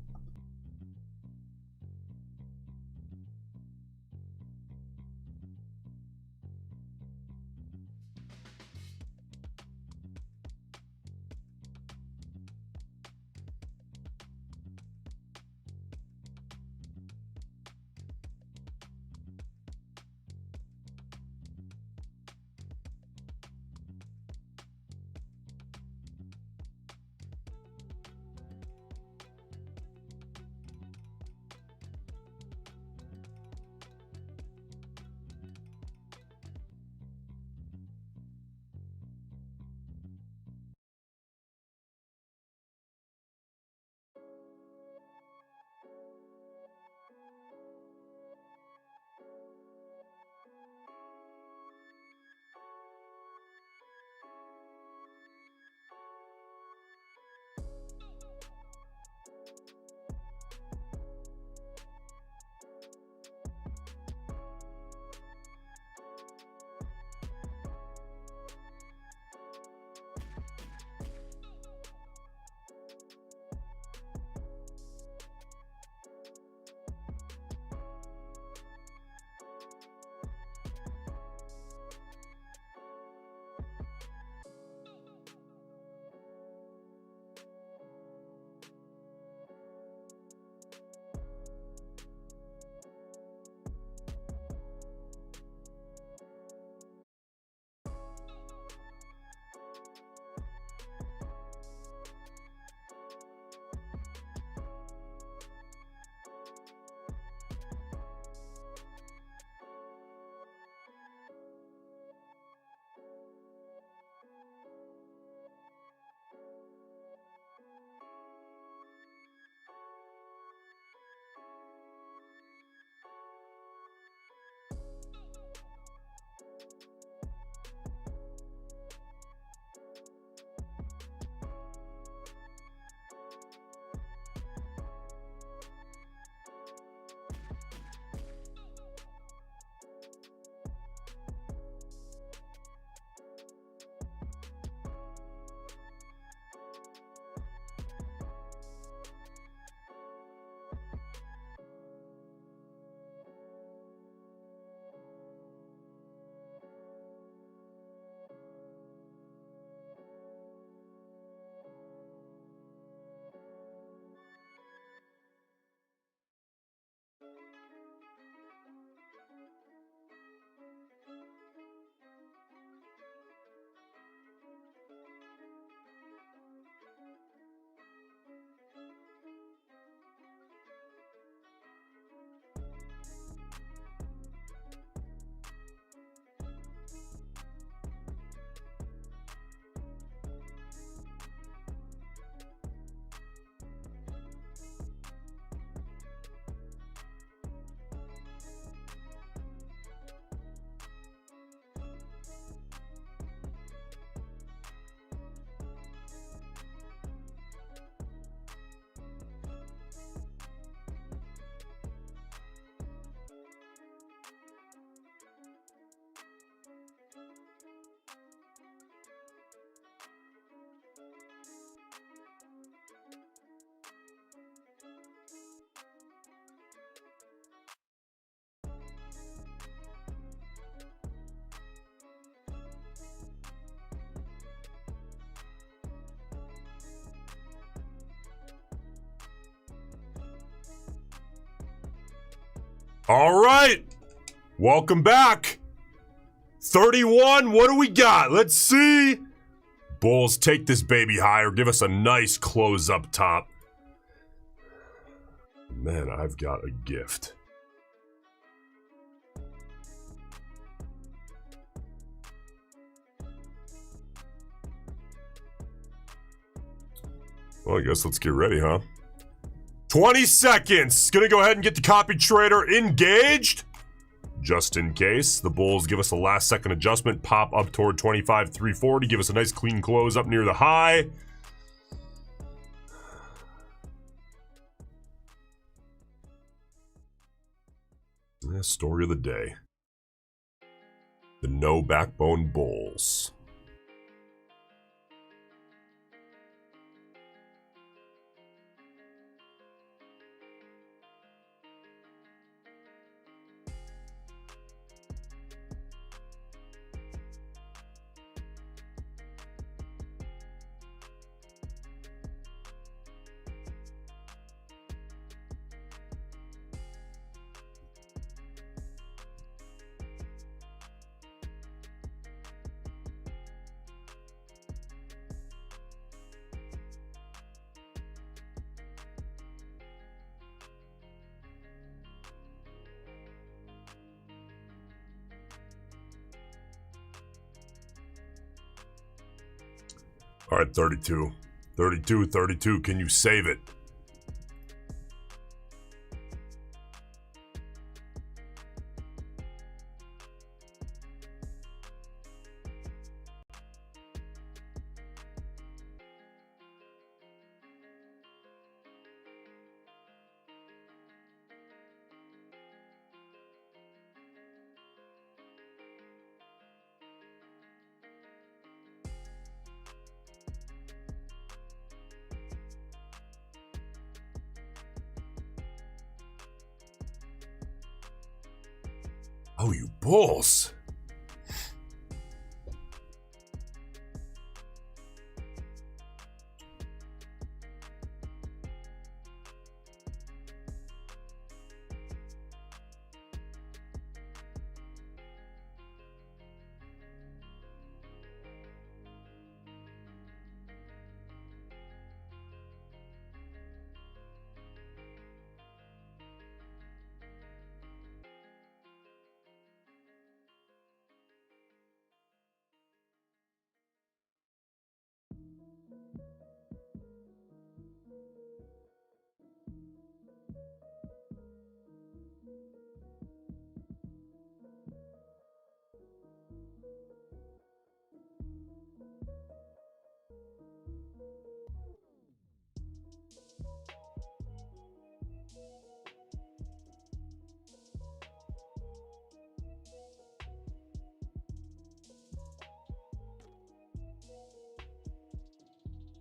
All right. Welcome back. 31. What do we got? Let's see. Bulls, take this baby higher. Give us a nice close up top. Man, I've got a gift. Well, I guess let's get ready, huh? 20 seconds. Gonna go ahead and get the copy trader engaged. Just in case. The Bulls give us a last second adjustment. Pop up toward 25,340. Give us a nice clean close up near the high. Story of the day. The no backbone bulls. All right, 32. 32, 32. Can you save it? Oh, you bulls.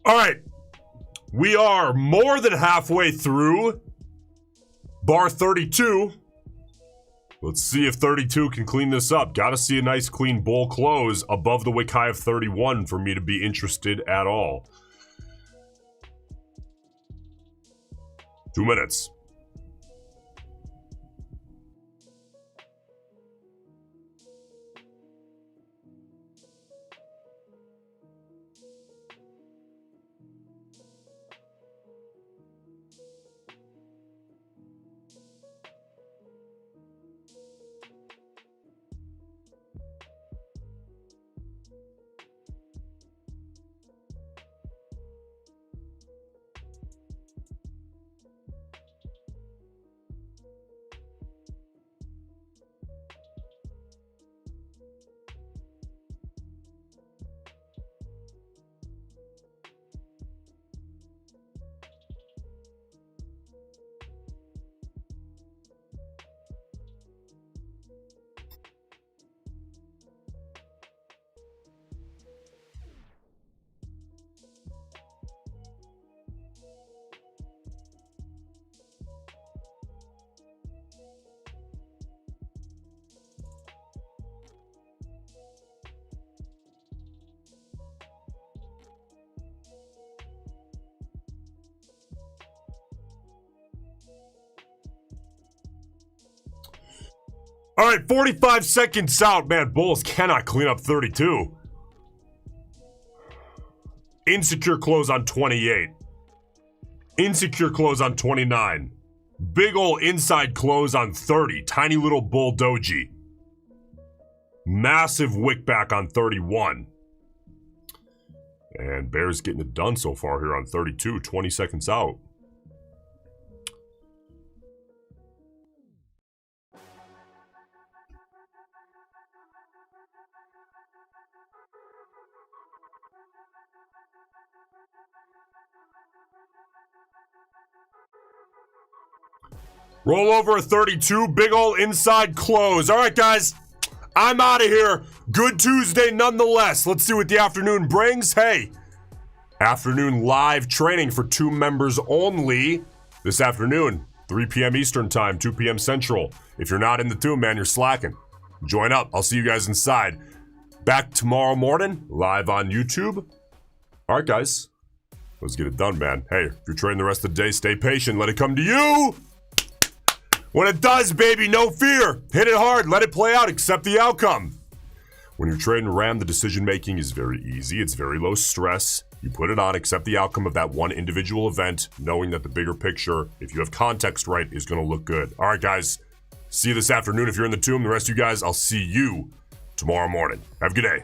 All right. We are more than halfway through bar 32. Let's see if 32 can clean this up. Got to see a nice clean bull close above the wick high of 31 for me to be interested at all. 2 minutes. All right, 45 seconds out. Man, bulls cannot clean up 32. Insecure close on 28. Insecure close on 29. Big ol' inside close on 30. Tiny little bull doji. Massive wick back on 31. And Bear's getting it done so far here on 32. 20 seconds out. Roll over a 32, big ol' inside close. All right, guys, I'm out of here. Good Tuesday nonetheless. Let's see what the afternoon brings. Hey, afternoon live training for 2 members only this afternoon, 3 p.m. Eastern time, 2 p.m. Central. If you're not in the tomb, man, you're slacking. Join up. I'll see you guys inside. Back tomorrow morning, live on YouTube. All right, guys, let's get it done, man. Hey, if you're trading the rest of the day, stay patient. Let it come to you. When it does, baby, no fear. Hit it hard. Let it play out. Accept the outcome. When you're trading RAM, the decision-making is very easy. It's very low stress. You put it on, accept the outcome of that one individual event, knowing that the bigger picture, if you have context right, is going to look good. All right, guys. See you this afternoon if you're in the tomb. The rest of you guys, I'll see you tomorrow morning. Have a good day.